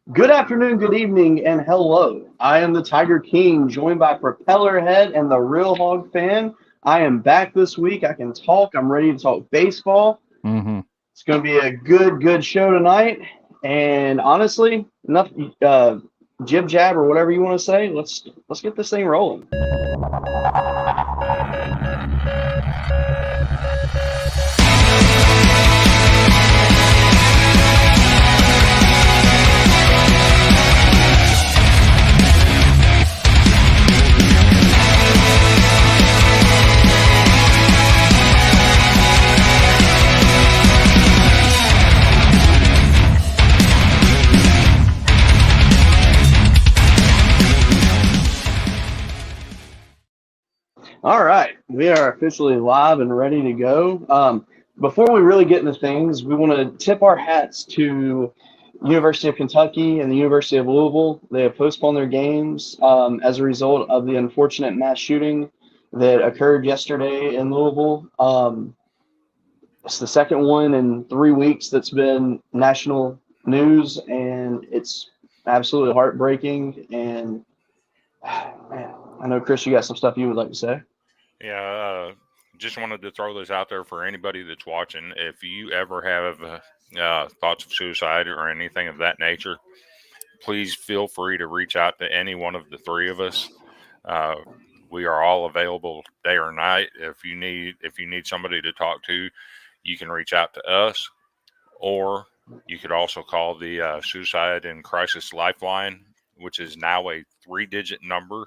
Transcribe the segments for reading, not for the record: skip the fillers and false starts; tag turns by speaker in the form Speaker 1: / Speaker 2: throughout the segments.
Speaker 1: Good afternoon, good evening, and hello. I am the Tiger King, joined by Propeller Head and the Real Hog Fan. I am back this week. I can talk. I'm ready to talk baseball.
Speaker 2: Mm-hmm.
Speaker 1: It's going to be a good show tonight. And honestly, enough jib jab or whatever you want to say. Let's get this thing rolling. All right, we are officially live and ready to go. Before we really get into things, we want to tip our hats to University of Kentucky and the University of Louisville. They have postponed their games as a result of the unfortunate mass shooting that occurred yesterday in Louisville. It's the second one in 3 weeks that's been national news, and it's absolutely heartbreaking. And man, I know Chris, you got some stuff you would like to say.
Speaker 3: Yeah, just wanted to throw this out there for anybody that's watching. If you ever have thoughts of suicide or anything of that nature, please feel free to reach out to any one of the three of us. We are all available day or night. If you need somebody to talk to, you can reach out to us, or you could also call the Suicide and Crisis Lifeline, which is now a 3-digit number,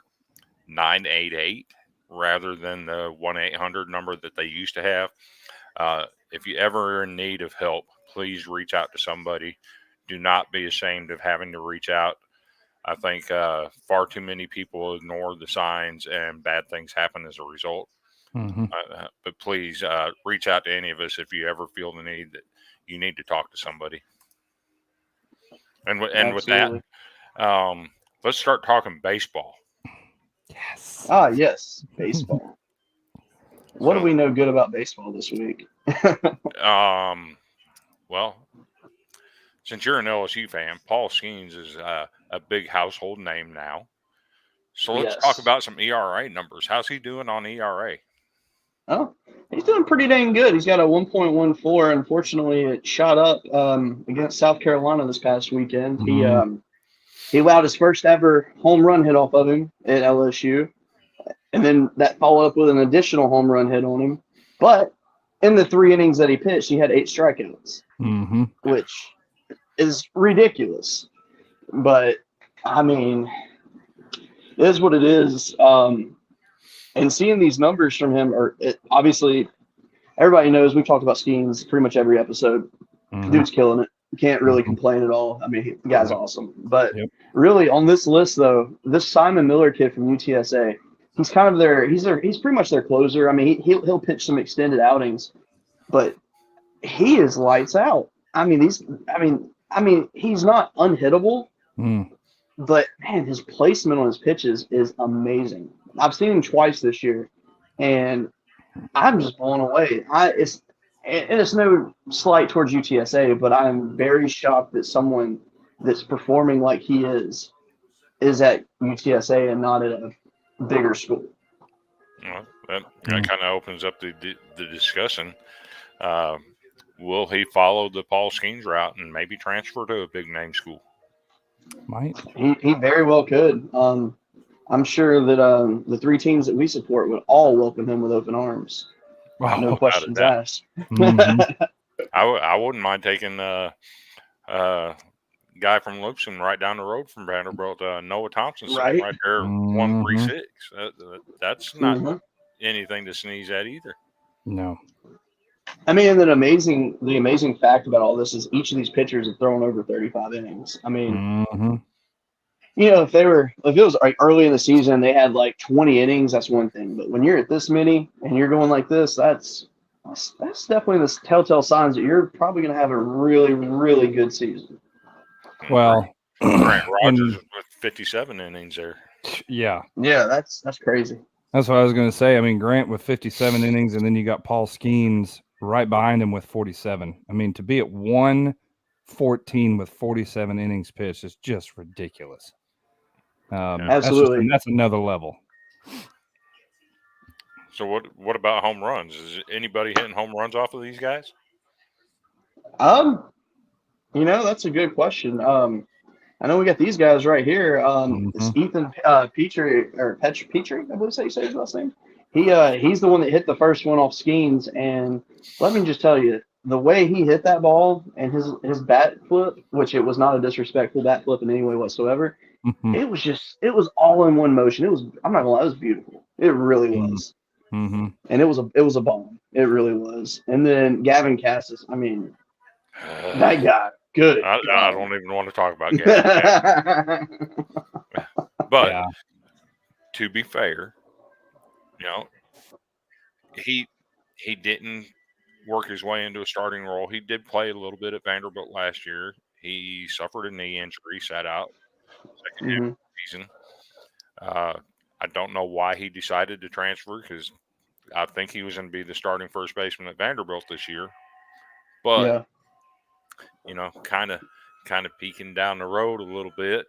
Speaker 3: 988. Rather than the 1-800 number that they used to have. If you ever are in need of help, please reach out to somebody. Do not be ashamed of having to reach out. I think far too many people ignore the signs and bad things happen as a result.
Speaker 2: Mm-hmm.
Speaker 3: But please reach out to any of us if you ever feel the need that you need to talk to somebody. And with that, let's start talking baseball.
Speaker 2: Yes.
Speaker 1: Ah, yes, baseball. What do we know good about baseball this week?
Speaker 3: Well, since you're an LSU fan, Paul Skeens is a big household name now. So let's talk about some ERA numbers. How's he doing on ERA?
Speaker 1: Oh, he's doing pretty dang good. He's got a 1.14. Unfortunately, it shot up against South Carolina this past weekend.
Speaker 2: Mm-hmm.
Speaker 1: He allowed his first ever home run hit off of him at LSU. And then that followed up with an additional home run hit on him. But in the 3 innings that he pitched, he had 8 strikeouts, which is ridiculous. But, I mean, it is what it is. And seeing these numbers from him obviously, everybody knows we've talked about Skeens pretty much every episode.
Speaker 2: Mm-hmm.
Speaker 1: Dude's killing it. Can't really complain at all. I mean, the guy's awesome. But really, on this list, though, this Simon Miller kid from UTSA, he's kind of he's pretty much their closer. I mean, he'll pitch some extended outings, but he is lights out. I mean, he's not unhittable, but man, his placement on his pitches is amazing. I've seen him twice this year, and I'm just blown away. It's no slight towards UTSA, but I'm very shocked that someone that's performing like he is at UTSA and not at a bigger school.
Speaker 3: Well, that kind of opens up the discussion. Will he follow the Paul Skeens route and maybe transfer to a big name school?
Speaker 2: Might.
Speaker 1: He very well could. I'm sure that the 3 teams that we support would all welcome him with open arms.
Speaker 2: Wow.
Speaker 1: No questions asked.
Speaker 2: Mm-hmm.
Speaker 3: I wouldn't mind taking guy from Lipson right down the road from Vanderbilt, Noah Thompson, right there, 136. That's not anything to sneeze at either.
Speaker 2: No.
Speaker 1: I mean, and the amazing fact about all this is each of these pitchers have thrown over 35 innings. I mean, you know, if it was like early in the season, they had like 20 innings, that's one thing. But when you're at this many and you're going like this, that's definitely the telltale signs that you're probably going to have a really, really good season.
Speaker 2: Well,
Speaker 3: Grant Rogers with 57 innings there.
Speaker 2: Yeah.
Speaker 1: Yeah, that's crazy.
Speaker 2: That's what I was going to say. I mean, Grant with 57 innings, and then you got Paul Skeens right behind him with 47. I mean, to be at 1 14 with 47 innings pitched is just ridiculous.
Speaker 1: Absolutely.
Speaker 2: That's another level.
Speaker 3: So what about home runs? Is anybody hitting home runs off of these guys?
Speaker 1: That's a good question. I know we got these guys right here. It's Ethan Petrie or Petrie, I believe that's how you say his last name. He's the one that hit the first one off Skeens, and let me just tell you, the way he hit that ball and his bat flip, which it was not a disrespectful bat flip in any way whatsoever, it was all in one motion. I'm not gonna lie, it was beautiful. It really was.
Speaker 2: Mm-hmm.
Speaker 1: And it was a bomb. It really was. And then Gavin Cassis, I mean, that guy, good.
Speaker 3: I don't even want to talk about Gavin. But to be fair, he didn't work his way into a starting role. He did play a little bit at Vanderbilt last year. He suffered a knee injury, sat out second half of the season. I don't know why he decided to transfer, because I think he was going to be the starting first baseman at Vanderbilt this year. But kind of peeking down the road a little bit.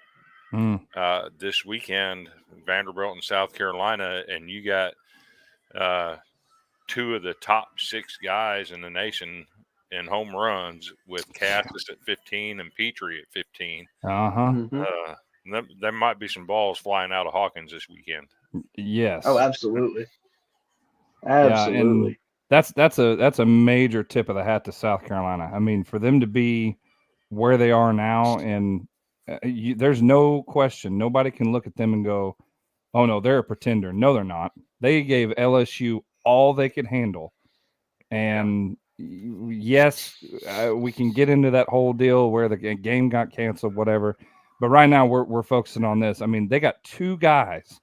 Speaker 3: This weekend, Vanderbilt and South Carolina, and you got two of the top 6 guys in the nation in home runs, with Cassis at 15 and Petrie at 15. There might be some balls flying out of Hawkins this weekend.
Speaker 2: Yes.
Speaker 1: Oh, absolutely. Absolutely.
Speaker 2: Yeah, and that's a major tip of the hat to South Carolina. I mean, for them to be where they are now, and there's no question. Nobody can look at them and go, "Oh no, they're a pretender." No, they're not. They gave LSU all they could handle, and yes, we can get into that whole deal where the game got canceled, whatever. But right now, we're focusing on this. I mean, they got 2 guys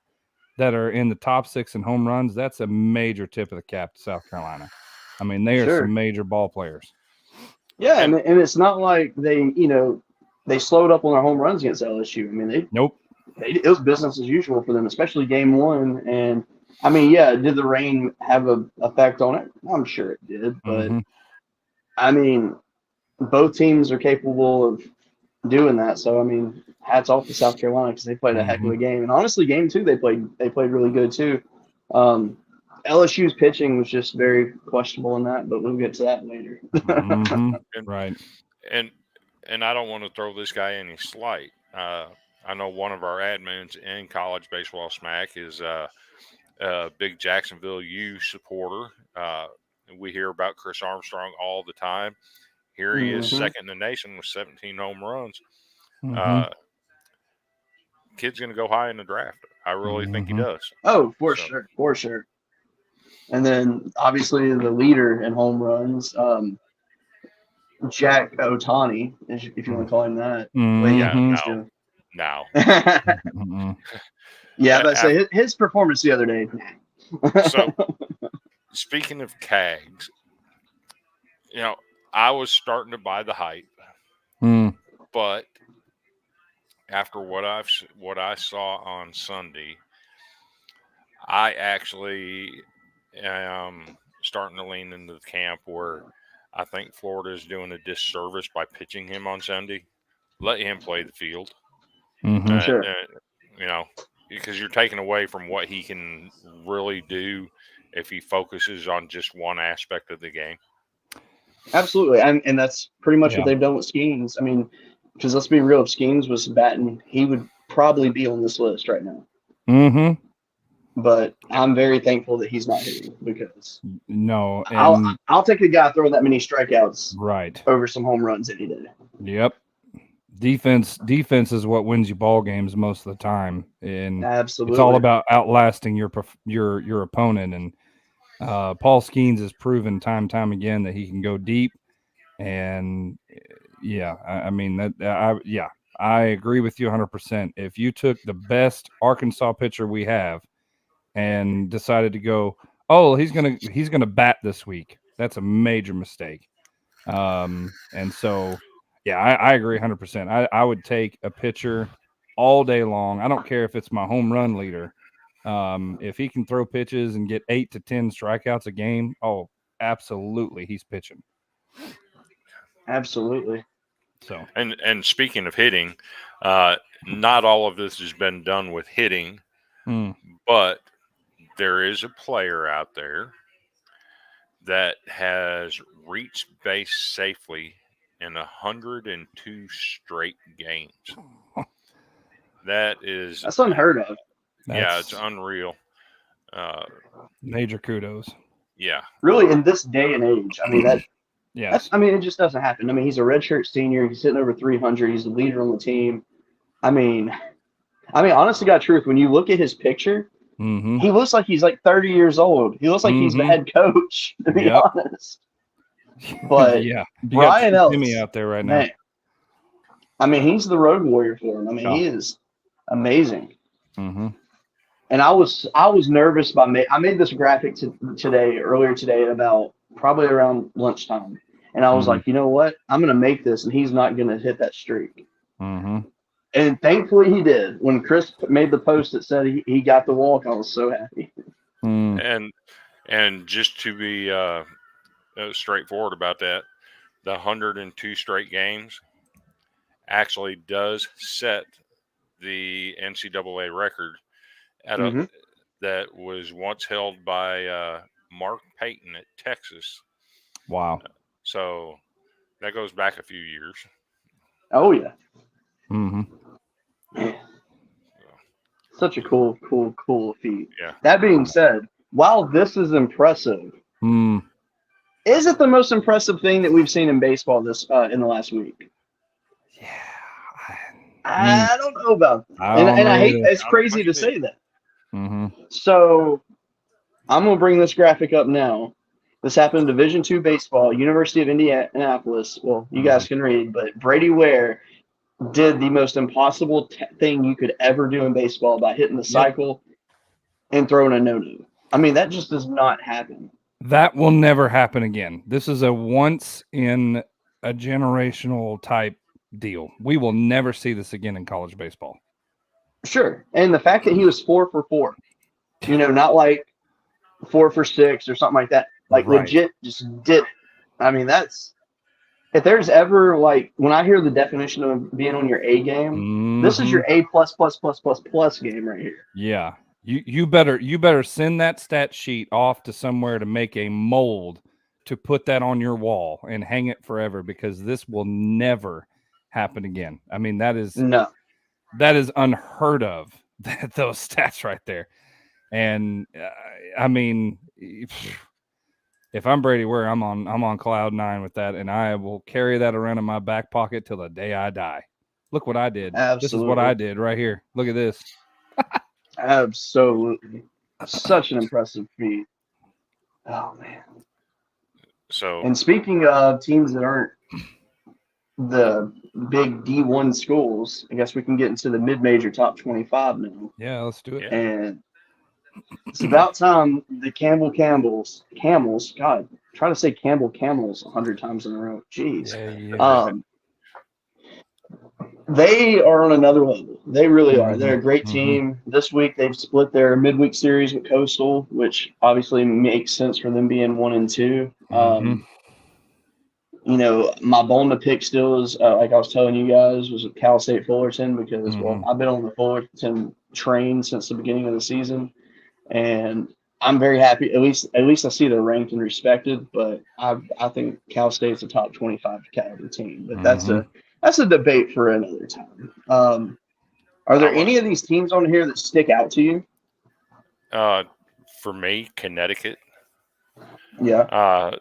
Speaker 2: that are in the top 6 in home runs. That's a major tip of the cap to South Carolina. I mean, they are some major ball players.
Speaker 1: Yeah, and it's not like they slowed up on their home runs against LSU. I mean, it was business as usual for them, especially game 1. And I mean, yeah, did the rain have an effect on it? I'm sure it did, but I mean, both teams are capable of doing that. So I mean, hats off to South Carolina, because they played a heck of a game. And honestly, game 2 they played really good too. LSU's pitching was just very questionable in that, but we'll get to that later.
Speaker 3: Right. And I don't want to throw this guy any slight. I know one of our admins in College Baseball Smack is a big Jacksonville U supporter. We hear about Chris Armstrong all the time. Here he is, second in the nation with 17 home runs. Kid's going to go high in the draft. I really think he does.
Speaker 1: Oh, for sure. And then obviously the leader in home runs, Jack Ohtani, if you want to call him that.
Speaker 3: Now.
Speaker 1: Yeah, but say his performance the other day.
Speaker 3: So, speaking of CAGs, I was starting to buy the hype, but after what I saw on Sunday, I actually am starting to lean into the camp where I think Florida is doing a disservice by pitching him on Sunday. Let him play the field.
Speaker 1: Sure.
Speaker 3: Because you're taking away from what he can really do if he focuses on just one aspect of the game.
Speaker 1: Absolutely. And that's pretty much what they've done with Skeens. I mean, because let's be real, if Skeens was batting, he would probably be on this list right now. But I'm very thankful that he's not hitting, because I'll take a guy throwing that many strikeouts over some home runs any day.
Speaker 2: Yep. Defense is what wins you ball games most of the time, and
Speaker 1: absolutely,
Speaker 2: it's all about outlasting your opponent. And Paul Skeens has proven time and time again that he can go deep. And I agree with you 100%. If you took the best Arkansas pitcher we have and decided to go, oh, he's gonna bat this week, that's a major mistake. And so. Yeah, I agree 100%. I would take a pitcher all day long. I don't care if it's my home run leader. If he can throw pitches and get 8 to 10 strikeouts a game, oh, absolutely, he's pitching.
Speaker 1: Absolutely.
Speaker 2: So,
Speaker 3: and speaking of hitting, not all of this has been done with hitting, but there is a player out there that has reached base safely in 102 straight games.
Speaker 1: That's unheard of.
Speaker 3: Yeah, it's unreal.
Speaker 2: Major kudos.
Speaker 3: Yeah.
Speaker 1: Really, in this day and age, I mean
Speaker 2: yes.
Speaker 1: it just doesn't happen. I mean, he's a redshirt senior. He's hitting over 300. He's the leader on the team. I mean, honest to God, truth, when you look at his picture, he looks like he's like 30 years old. He looks like he's the head coach, to be honest. But
Speaker 2: yeah,
Speaker 1: Brian Ellis,
Speaker 2: Timmy out there right now.
Speaker 1: Man, I mean, he's the road warrior for him. I mean, he is amazing. And I was nervous I made this graphic earlier today about probably around lunchtime, and I was like, you know what? I'm going to make this, and he's not going to hit that streak. And thankfully he did. When Chris made the post that said he got the walk, I was so happy.
Speaker 3: And just to be straightforward about that, the 102 straight games actually does set the NCAA record at that was once held by Mark Payton at Texas.
Speaker 2: Wow.
Speaker 3: So that goes back a few years.
Speaker 1: Oh, yeah. Such a cool feat.
Speaker 3: Yeah.
Speaker 1: That being said, while this is impressive, is it the most impressive thing that we've seen in baseball this in the last week?
Speaker 2: Yeah.
Speaker 1: I don't know about that. And I hate it's crazy to say that. So I'm going to bring this graphic up now. This happened in Division II baseball, University of Indianapolis. Well, you guys can read, but Brady Ware did the most impossible thing you could ever do in baseball by hitting the cycle and throwing a no-no. I mean, that just does not happen.
Speaker 2: That will never happen again. This is a once in a generational type deal. We will never see this again in college baseball.
Speaker 1: Sure. And the fact that he was 4 for 4, not like 4 for 6 or something like that, like legit just did it. I mean, if there's ever when I hear the definition of being on your A game, this is your A plus game right here.
Speaker 2: Yeah. You better send that stat sheet off to somewhere to make a mold to put that on your wall and hang it forever, because this will never happen again. I mean, that is unheard of, those stats right there. And I mean, if I'm Brady Ware, I'm on cloud 9 with that, and I will carry that around in my back pocket till the day I die. Look what I did.
Speaker 1: Absolutely.
Speaker 2: This is what I did right here. Look at this.
Speaker 1: Absolutely. Such an impressive feat. Oh, man. And speaking of teams that aren't the big D1 schools, I guess we can get into the mid-major top 25 now.
Speaker 2: Yeah, let's do it.
Speaker 1: And it's about time the Camels, God, try to say Camels 100 times in a row. Jeez.
Speaker 2: Yeah.
Speaker 1: They are on another level. They really are. They're a great team. This week they've split their midweek series with Coastal, which obviously makes sense for them being 1 and 2. My bone to pick still is, like I was telling you guys, was Cal State Fullerton, because I've been on the Fullerton train since the beginning of the season, and I'm very happy. At least I see they're ranked and respected. But I think Cal State's a top 25 caliber team. But that's a debate for another time. Are there any of these teams on here that stick out to you?
Speaker 3: For me, Connecticut.
Speaker 1: Yeah.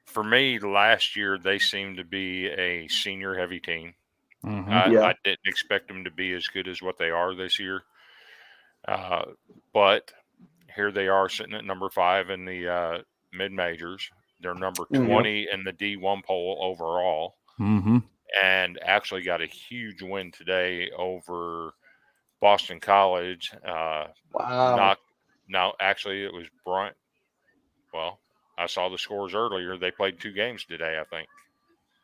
Speaker 3: For me, last year they seemed to be a senior-heavy team. I didn't expect them to be as good as what they are this year. But here they are sitting at number 5 in the mid-majors. They're number 20 in the D1 poll overall. And actually got a huge win today over Boston College.
Speaker 1: Wow.
Speaker 3: Now, actually, it was Bryant. Well, I saw the scores earlier. They played 2 games today, I think.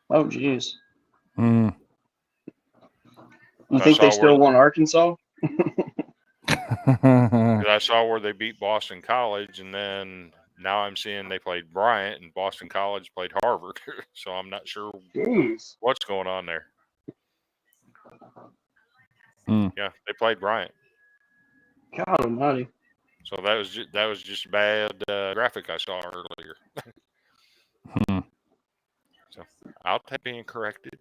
Speaker 1: Oh, geez. You think they still won Arkansas?
Speaker 3: I saw where they beat Boston College, and then now I'm seeing they played Bryant and Boston College played Harvard. So I'm not sure what's going on there. Yeah, they played Bryant.
Speaker 1: God almighty.
Speaker 3: So that was just a bad graphic I saw earlier. So I'll take being corrected.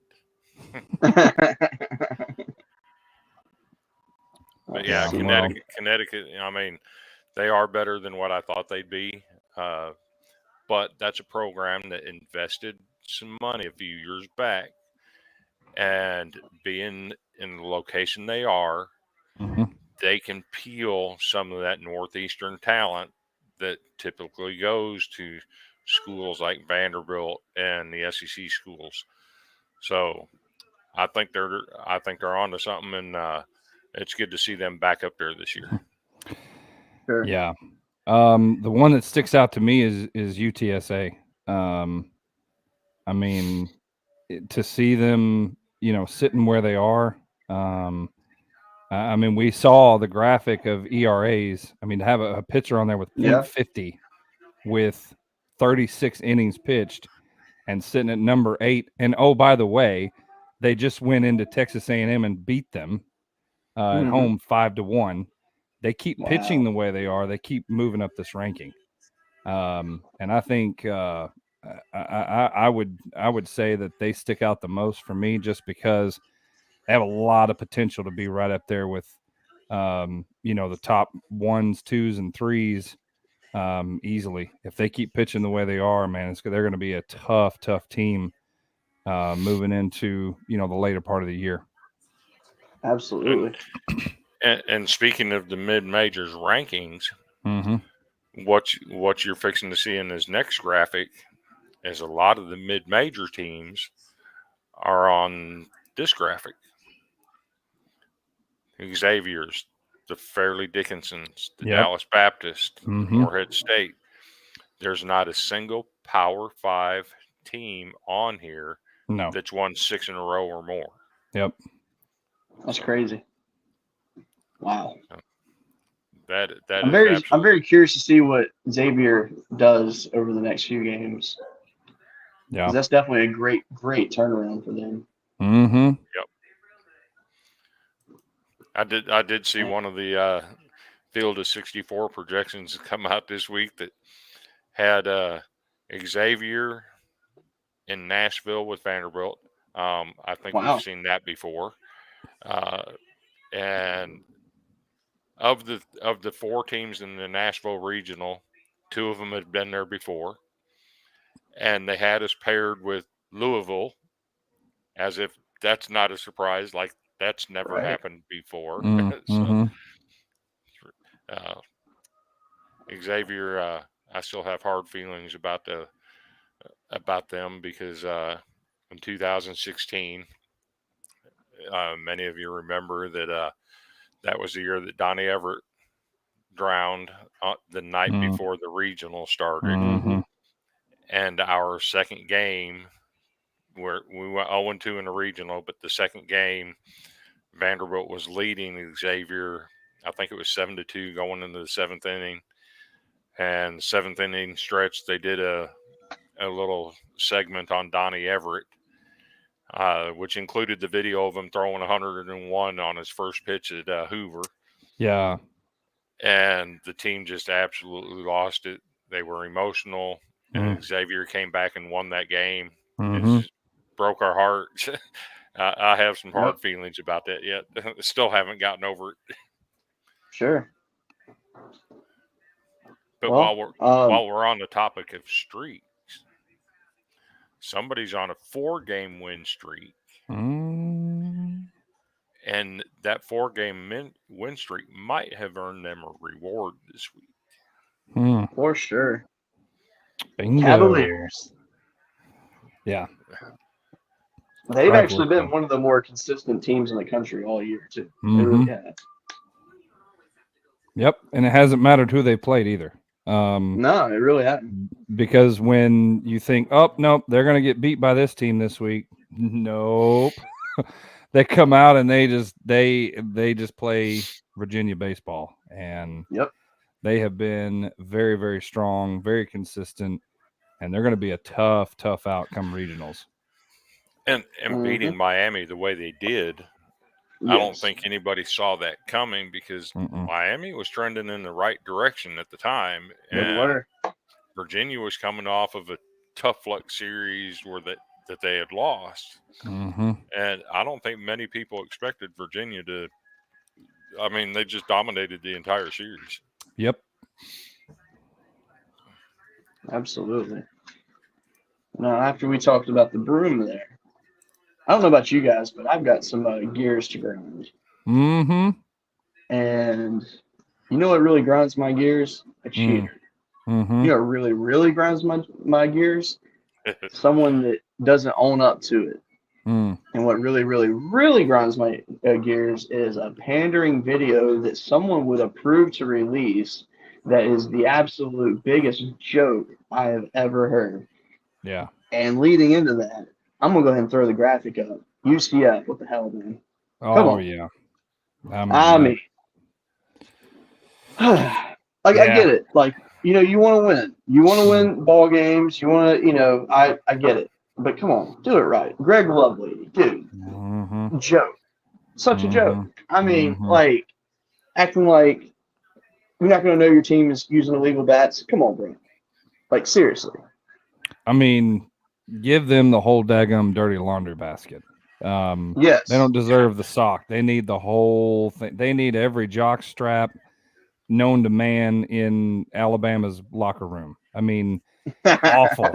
Speaker 3: But yeah, Connecticut. I mean, they are better than what I thought they'd be. But that's a program that invested some money a few years back, and being in the location they are, they can peel some of that Northeastern talent that typically goes to schools like Vanderbilt and the SEC schools. So I think they're onto something, and it's good to see them back up there this year.
Speaker 1: Sure.
Speaker 2: Yeah. The one that sticks out to me is UTSA. I mean, to see them, sitting where they are. I mean, we saw the graphic of ERAs. I mean, to have a pitcher on there with .50 with 36 innings pitched and sitting at number 8. And oh, by the way, they just went into Texas A&M and beat them at home 5-1. They keep pitching the way they are. They keep moving up this ranking. And I think I would say that they stick out the most for me just because they have a lot of potential to be right up there with, the top 1s, 2s, and 3s easily. If they keep pitching the way they are, man, they're going to be a tough team moving into, the later part of the year.
Speaker 1: Absolutely.
Speaker 3: And speaking of the mid-majors rankings, what you're fixing to see in this next graphic is a lot of the mid-major teams are on this graphic. Xavier's, the Fairleigh Dickinsons, the Dallas Baptist, the Morehead State. There's not a single Power 5 team on here that's won 6 in a row or more.
Speaker 2: Yep.
Speaker 1: That's crazy. Wow.
Speaker 3: I'm
Speaker 1: very curious to see what Xavier does over the next few games. Yeah. That's definitely a great turnaround for them.
Speaker 3: Yep. I did see one of the field of 64 projections come out this week that had Xavier in Nashville with Vanderbilt. I think we've seen that before. And of the 4 teams in the Nashville regional, 2 of them had been there before, and they had us paired with Louisville, as if that's not a surprise. Like that's never happened before. Xavier, I still have hard feelings about them because in 2016, many of you remember that that was the year that Donnie Everett drowned the night before the regional started. And our second game, where we went 0-2 in the regional, but the second game, Vanderbilt was leading Xavier. I think it was 7-2 going into the 7th inning. And 7th inning stretch, they did a little segment on Donnie Everett, which included the video of him throwing 101 on his first pitch at Hoover.
Speaker 2: Yeah.
Speaker 3: And the team just absolutely lost it. They were emotional. And Xavier came back and won that game. It just broke our hearts. I have some hard feelings about that yet. Still haven't gotten over it.
Speaker 1: Sure.
Speaker 3: But while we're on the topic of streaks, somebody's on a 4-game win streak. And that 4-game win streak might have earned them a reward this week.
Speaker 1: For sure.
Speaker 2: Bingo.
Speaker 1: Cavaliers.
Speaker 2: Yeah.
Speaker 1: They've actually been one of the more consistent teams in the country all year, too. They really have.
Speaker 2: Yep. And it hasn't mattered who they played either.
Speaker 1: No, it really hasn't.
Speaker 2: Because when you think, oh, nope, they're going to get beat by this team this week. Nope. They come out and they just play Virginia baseball. And They have been very, very strong, very consistent, and they're going to be a tough out come regionals.
Speaker 3: And beating Miami the way they did,
Speaker 1: Yes.
Speaker 3: I don't think anybody saw that coming because Miami was trending in the right direction at the time. And Virginia was coming off of a tough luck series that they had lost. And I don't think many people expected Virginia to – I mean, they just dominated the entire series.
Speaker 2: Yep.
Speaker 1: Absolutely. Now, after we talked about the broom there, I don't know about you guys, but I've got some gears to grind. And you know what really grinds my gears? A cheater. You know what really, really grinds my gears? Someone that doesn't own up to it. And what really, really, really grinds my gears is a pandering video that someone would approve to release that is the absolute biggest joke I have ever heard.
Speaker 2: Yeah.
Speaker 1: And leading into that, I'm going to go ahead and throw the graphic up. UCF, what the hell, man? Come on.
Speaker 2: Yeah.
Speaker 1: I mean, I get it. Like, you want to win. You want to win ball games. You want to, I get it. But come on, do it right. Greg Lovely, dude. Joke. Such a joke. I mean, like, acting like you're not going to know your team is using illegal bats. Come on, bro. Like, seriously.
Speaker 2: I mean, give them the whole daggum dirty laundry basket.
Speaker 1: Yes.
Speaker 2: They don't deserve the sock. They need the whole thing. They need every jock strap known to man in Alabama's locker room. I mean, awful.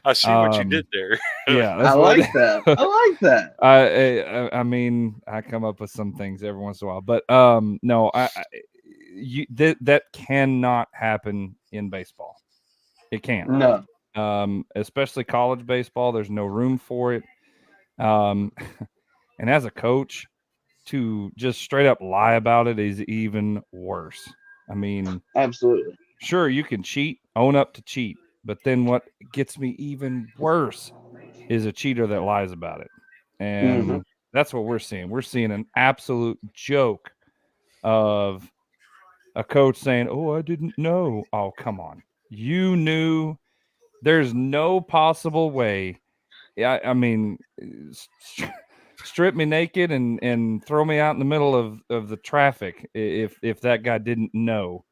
Speaker 3: I see what you did there.
Speaker 2: Yeah,
Speaker 1: I like that. I like that.
Speaker 2: I mean, I come up with some things every once in a while, but no, that cannot happen in baseball. It can't.
Speaker 1: No.
Speaker 2: Especially college baseball. There's no room for it. And as a coach, to just straight up lie about it is even worse. I mean,
Speaker 1: absolutely.
Speaker 2: Sure, you can cheat, own up to cheat, but then what gets me even worse is a cheater that lies about it. And that's what we're seeing. We're seeing an absolute joke of a coach saying, "Oh, I didn't know." Oh, come on. You knew. There's no possible way. I mean, strip me naked and throw me out in the middle of the traffic if that guy didn't know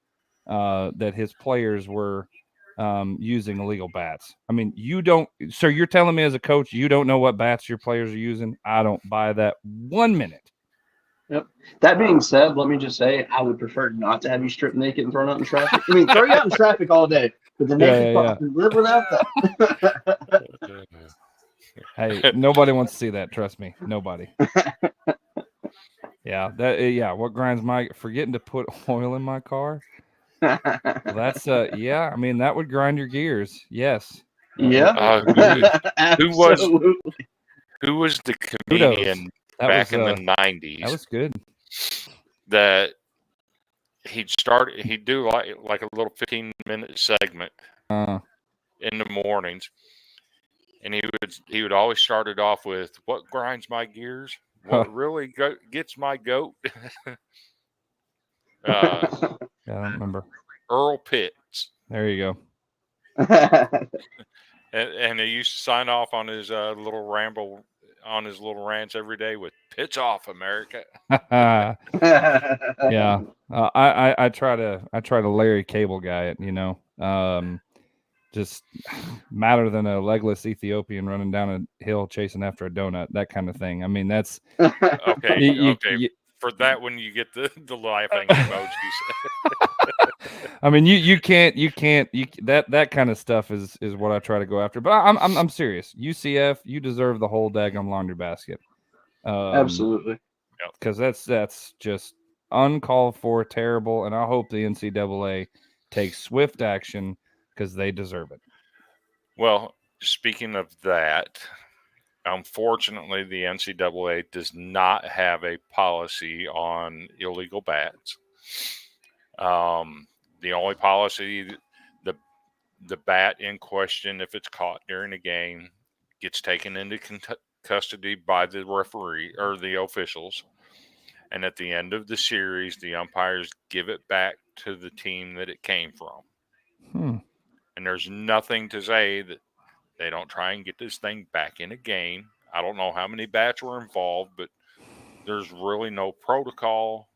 Speaker 2: that his players were using illegal bats. I mean, you don't. So you're telling me as a coach you don't know what bats your players are using? I don't buy that 1 minute.
Speaker 1: Yep. That being said, let me just say I would prefer not to have you stripped naked and thrown out in traffic. I mean, throw you out in traffic all day, but the naked part, live without that.
Speaker 2: Hey, nobody wants to see that. Trust me, nobody. Yeah, what grinds my forgetting to put oil in my car. That's I mean, that would grind your gears. Yes.
Speaker 1: Yeah.
Speaker 3: Who was the comedian back in the 90s?
Speaker 2: That was good.
Speaker 3: That he'd do like a little 15-minute segment in the mornings, and he would always start it off with what grinds my gears, what really gets my goat.
Speaker 2: I don't remember.
Speaker 3: Earl Pitts.
Speaker 2: There you go.
Speaker 3: and he used to sign off on his little ramble on his little rants every day with "Pitch off, America."
Speaker 2: Yeah, I try to Larry Cable guy it. Just madder than a legless Ethiopian running down a hill chasing after a donut, that kind of thing. I mean, that's
Speaker 3: okay. For that one, you get the laughing emojis.
Speaker 2: I mean, you can't that kind of stuff is what I try to go after. But I'm serious. UCF, you deserve the whole daggum laundry basket.
Speaker 1: Absolutely.
Speaker 2: Because that's just uncalled for, terrible, and I hope the NCAA takes swift action because they deserve it.
Speaker 3: Well, speaking of that, unfortunately, the NCAA does not have a policy on illegal bats. The only policy, the bat in question, if it's caught during a game, gets taken into custody by the referee or the officials. And at the end of the series, the umpires give it back to the team that it came from. And there's nothing to say that they don't try and get this thing back in a game. I don't know how many bats were involved, but there's really no protocol.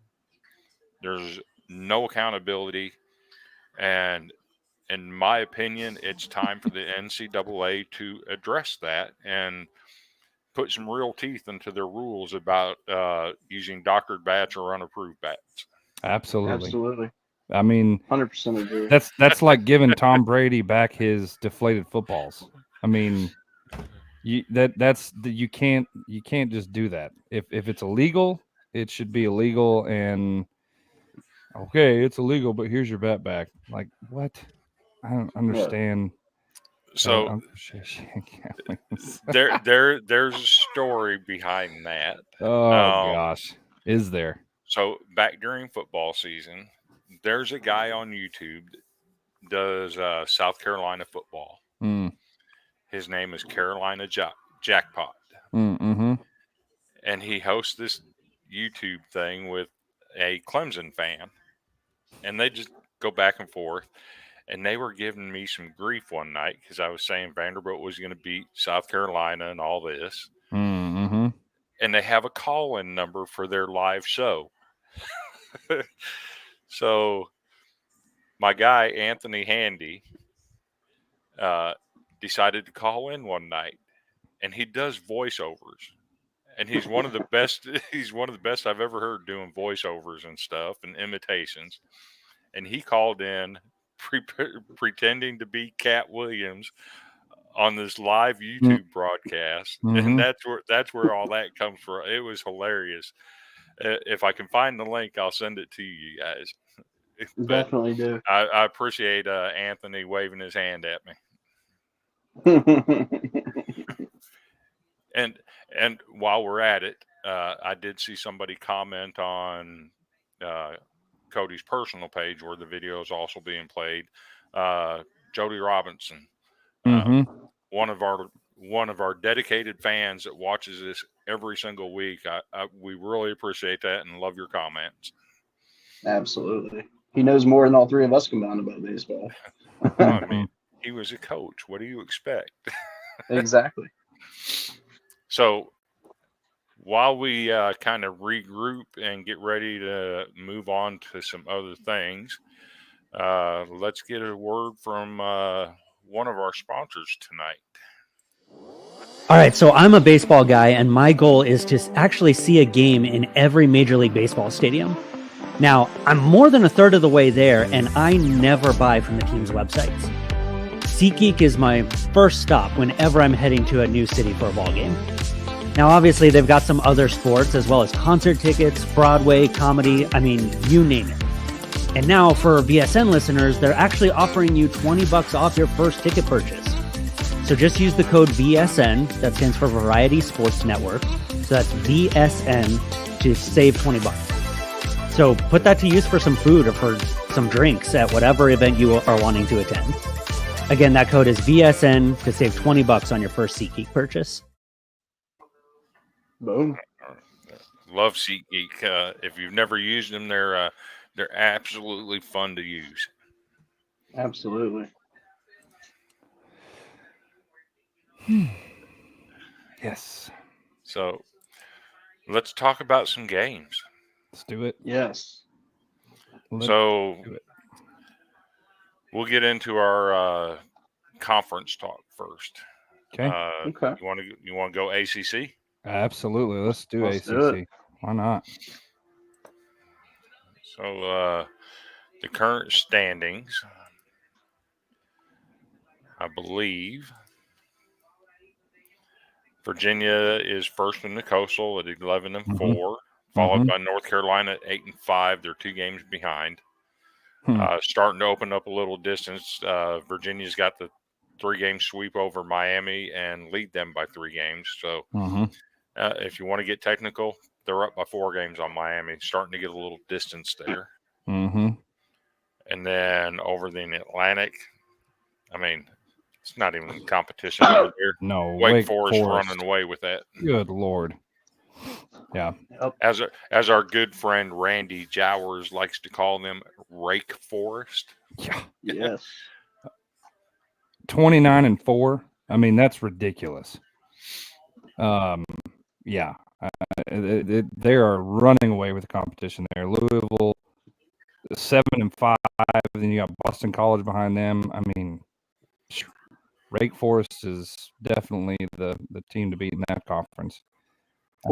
Speaker 3: There's no accountability. And in my opinion, it's time for the NCAA to address that and put some real teeth into their rules about using doctored bats or unapproved bats.
Speaker 1: Absolutely.
Speaker 2: I mean,
Speaker 1: 100% agree.
Speaker 2: That's like giving Tom Brady back his deflated footballs. I mean, you can't just do that. If it's illegal, it should be illegal. And okay, it's illegal, but here's your bat back. Like what? I don't understand.
Speaker 3: So there's a story behind that.
Speaker 2: Oh gosh, is there?
Speaker 3: So back during football season, there's a guy on YouTube that does South Carolina football. His name is Carolina Jackpot.
Speaker 2: Mm-hmm.
Speaker 3: And he hosts this YouTube thing with a Clemson fan. And they just go back and forth. And they were giving me some grief one night because I was saying Vanderbilt was going to beat South Carolina and all this.
Speaker 2: Mm-hmm.
Speaker 3: And they have a call-in number for their live show. So my guy, Anthony Handy, decided to call in one night. And he does voiceovers. And he's one of the best. He's one of the best I've ever heard doing voiceovers and stuff and imitations. And he called in pretending to be Cat Williams on this live YouTube broadcast. And that's where all that comes from. It was hilarious. If I can find the link, I'll send it to you guys.
Speaker 1: Definitely do.
Speaker 3: I appreciate Anthony waving his hand at me. And while we're at it, I did see somebody comment on Cody's personal page where the video is also being played. Jody Robinson, one of our dedicated fans that watches this every single week. We really appreciate that and love your comments.
Speaker 1: Absolutely. He knows more than all three of us combined about baseball.
Speaker 3: I mean, he was a coach. What do you expect?
Speaker 1: Exactly.
Speaker 3: So while we kind of regroup and get ready to move on to some other things, let's get a word from one of our sponsors tonight.
Speaker 4: All right, so I'm a baseball guy, and my goal is to actually see a game in every Major League Baseball stadium. Now, I'm more than a third of the way there, and I never buy from the team's websites. SeatGeek is my first stop whenever I'm heading to a new city for a ball game. Now, obviously, they've got some other sports as well as concert tickets, Broadway, comedy, I mean, you name it. And now for BSN listeners, they're actually offering you $20 off your first ticket purchase. So just use the code VSN, that stands for Variety Sports Network. So that's VSN to save $20. So put that to use for some food or for some drinks at whatever event you are wanting to attend. Again, that code is VSN to save $20 on your first SeatGeek purchase.
Speaker 1: Boom.
Speaker 3: Love SeatGeek. If you've never used them, they're absolutely fun to use.
Speaker 1: Absolutely.
Speaker 2: Yes.
Speaker 3: So let's talk about some games.
Speaker 2: Let's do it.
Speaker 1: Yes.
Speaker 3: We'll get into our conference talk first.
Speaker 2: Okay.
Speaker 1: Okay.
Speaker 3: You want to go ACC?
Speaker 2: Absolutely. Let's do
Speaker 1: Let's
Speaker 2: ACC.
Speaker 1: do it.
Speaker 2: Why not?
Speaker 3: So the current standings, I believe Virginia is first in the Coastal at 11-4, followed by North Carolina at 8-5. They're 2 games behind. Starting to open up a little distance. Virginia's got the 3-game sweep over Miami and lead them by 3 games. So if you want to get technical, they're up by 4 games on Miami, starting to get a little distance there. And then over in the Atlantic, I mean, it's not even a competition over there.
Speaker 2: No,
Speaker 3: Wake Forest running away with that.
Speaker 2: Good Lord. Yeah.
Speaker 3: As our good friend Randy Jowers likes to call them, Rake Forest.
Speaker 2: Yeah.
Speaker 1: Yes.
Speaker 2: 29-4. I mean, that's ridiculous. Yeah. They are running away with the competition there. Louisville 7-5. Then you got Boston College behind them. I mean, Rake Forest is definitely the team to beat in that conference.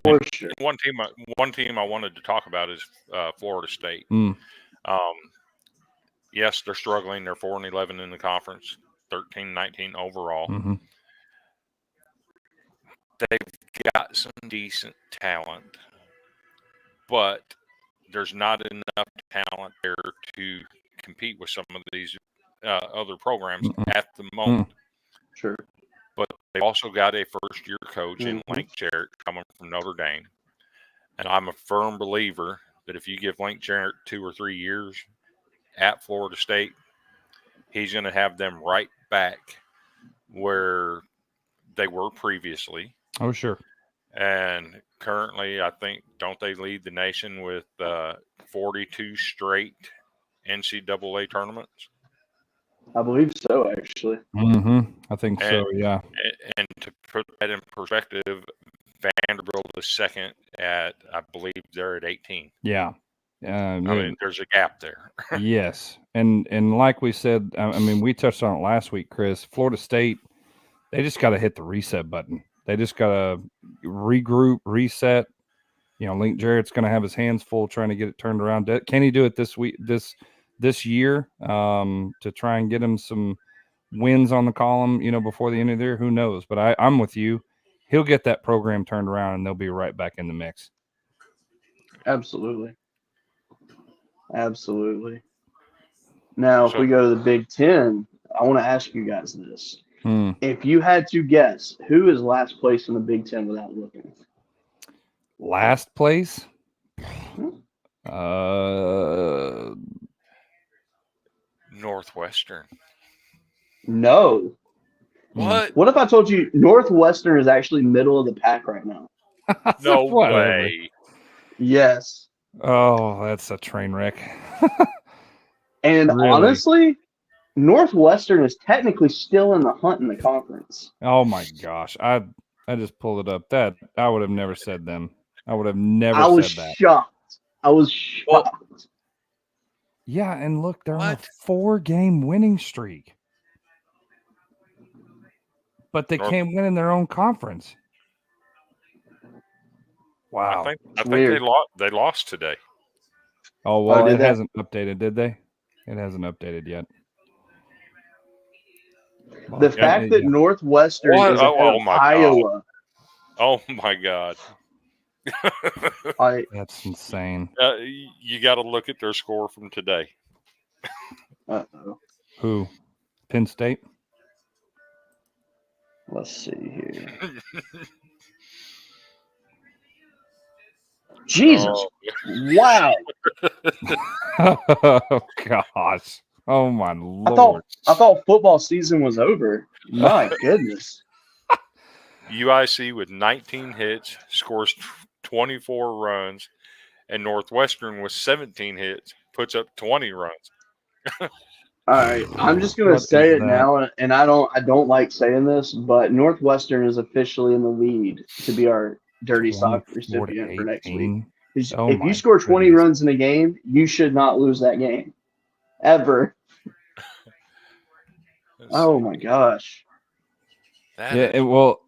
Speaker 1: For sure.
Speaker 3: One team I wanted to talk about is Florida State. Yes, they're struggling. They're 4-11 in the conference, 13-19 overall.
Speaker 2: Mm-hmm.
Speaker 3: They've got some decent talent, but there's not enough talent there to compete with some of these other programs at the moment.
Speaker 1: Sure.
Speaker 3: But they've also got a first-year coach in Link Jarrett coming from Notre Dame. And I'm a firm believer that if you give Link Jarrett 2 or 3 years at Florida State, he's going to have them right back where they were previously.
Speaker 2: Oh, sure.
Speaker 3: And currently, I think, don't they lead the nation with 42 straight NCAA tournaments?
Speaker 1: I believe so, actually.
Speaker 2: Mm-hmm. I think so, yeah.
Speaker 3: And to put that in perspective, Vanderbilt is second at, I believe they're at 18.
Speaker 2: Yeah.
Speaker 3: I mean, there's a gap there.
Speaker 2: Yes. And like we said, I mean, we touched on it last week, Chris. Florida State, they just got to hit the reset button. They just got to regroup, reset. You know, Link Jarrett's going to have his hands full trying to get it turned around. Can he do it this year to try and get him some wins on the column, you know, before the end of the year? Who knows? But I'm with you. He'll get that program turned around, and they'll be right back in the mix.
Speaker 1: Absolutely. Absolutely. Now, if we go to the Big Ten, I want to ask you guys this. If you had to guess, who is last place in the Big Ten without looking?
Speaker 2: Last place?
Speaker 3: Northwestern.
Speaker 1: No.
Speaker 3: What?
Speaker 1: What if I told you Northwestern is actually middle of the pack right now?
Speaker 3: No way.
Speaker 1: Yes.
Speaker 2: Oh, that's a train wreck.
Speaker 1: And
Speaker 2: Really?
Speaker 1: honestly, Northwestern is technically still in the hunt in the conference.
Speaker 2: Oh my gosh. I just pulled it up. That I would have never said them. I would have never said that.
Speaker 1: I was shocked.
Speaker 2: Yeah, and look, they're on a 4-game winning streak. But they can't win in their own conference. Wow.
Speaker 3: I think they lost today.
Speaker 2: Oh, well, it hasn't updated, did they? It hasn't updated yet.
Speaker 1: The fact that Northwestern is ahead of Iowa.
Speaker 3: Oh, my God.
Speaker 2: That's insane.
Speaker 3: You got to look at their score from today.
Speaker 1: Uh-oh.
Speaker 2: Who? Penn State?
Speaker 1: Let's see here. Jesus. Wow.
Speaker 2: Oh, gosh. Oh, my Lord.
Speaker 1: I thought football season was over. My goodness.
Speaker 3: UIC with 19 hits scores 24 runs, and Northwestern with 17 hits puts up 20 runs.
Speaker 1: All right, I'm just gonna say it now, and I don't like saying this, but Northwestern is officially in the lead to be our Dirty Sock recipient for next week. If you score 20 runs in a game, you should not lose that game, ever. Oh my gosh.
Speaker 2: Well,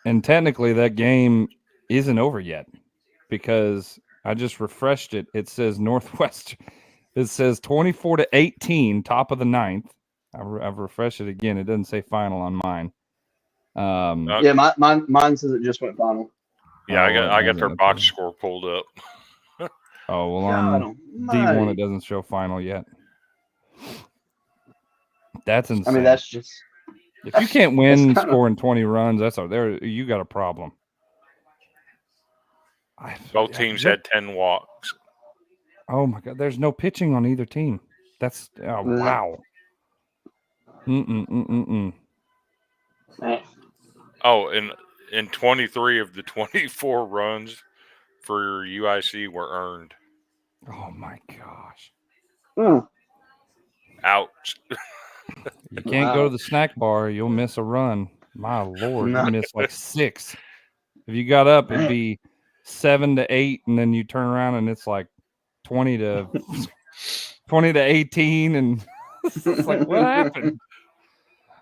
Speaker 2: and technically that game isn't over yet because I just refreshed it. It says Northwestern. It says 24-18, top of the 9th. I've refreshed it again. It doesn't say final on mine.
Speaker 1: Yeah, mine says it just went final.
Speaker 3: Yeah, I got their box score pulled up.
Speaker 2: Oh, well, on D1 it doesn't show final yet. That's insane.
Speaker 1: I mean, that's just
Speaker 2: if you can't win scoring 20 runs, you got a problem.
Speaker 3: Both teams had 10 walks.
Speaker 2: Oh my God, there's no pitching on either team. That's wow.
Speaker 3: Oh, and 23 of the 24 runs for UIC were earned.
Speaker 2: Oh my gosh.
Speaker 3: Ouch.
Speaker 2: You can't go to the snack bar, you'll miss a run. My Lord, you miss like 6. If you got up, it'd be 7 to 8, and then you turn around and it's like 20 to 18, and it's like, what happened?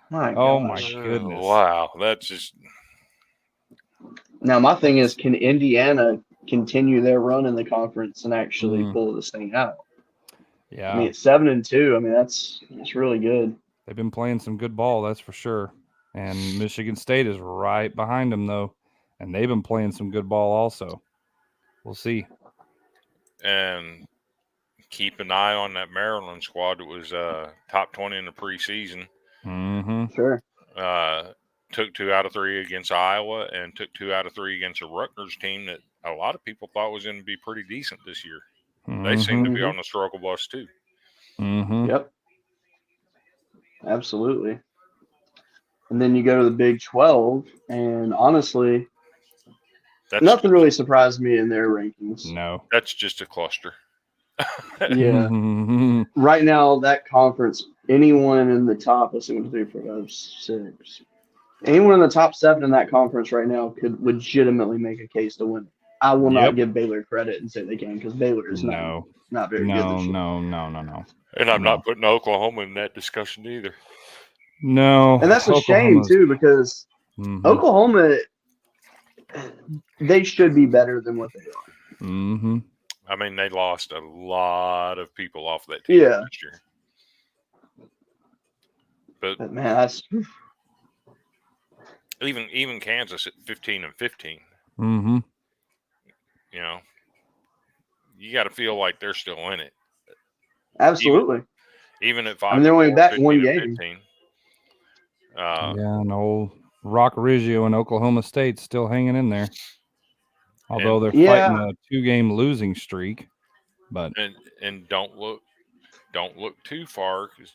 Speaker 1: My
Speaker 2: goodness.
Speaker 3: Wow, that's just.
Speaker 1: Now my thing is, can Indiana continue their run in the conference and actually pull this thing out?
Speaker 2: Yeah,
Speaker 1: I mean, it's 7-2. I mean, that's really good.
Speaker 2: They've been playing some good ball, that's for sure. And Michigan State is right behind them, though, and they've been playing some good ball also. We'll see.
Speaker 3: And keep an eye on that Maryland squad that was top 20 in the preseason.
Speaker 1: Sure.
Speaker 3: Took 2 out of 3 against Iowa and took 2 out of 3 against a Rutgers team that a lot of people thought was going to be pretty decent this year. They seem to be on the struggle bus too.
Speaker 1: Yep. Absolutely. And then you go to the Big 12, and honestly, nothing really surprised me in their rankings.
Speaker 2: No.
Speaker 3: That's just a cluster.
Speaker 1: Yeah. Right now, that conference, anyone in the top, let's see, 1, 2, 3, 4, 5, 6. Anyone in the top 7 in that conference right now could legitimately make a case to win it. I will not give Baylor credit and say they can, because Baylor is not very good this year.
Speaker 2: No.
Speaker 3: And I'm not putting Oklahoma in that discussion either.
Speaker 2: No.
Speaker 1: And that's a shame, too, because Oklahoma, they should be better than what they are.
Speaker 3: I mean, they lost a lot of people off that team last year. But
Speaker 1: man, that's
Speaker 3: even Kansas at 15-15. You know, you got to feel like they're still in it.
Speaker 1: Absolutely.
Speaker 3: Even at 5.
Speaker 1: I mean, they're only back 1 game.
Speaker 2: And old Rock Riggio and Oklahoma State still hanging in there. Although they're fighting a 2-game losing streak. But
Speaker 3: and don't look too far, because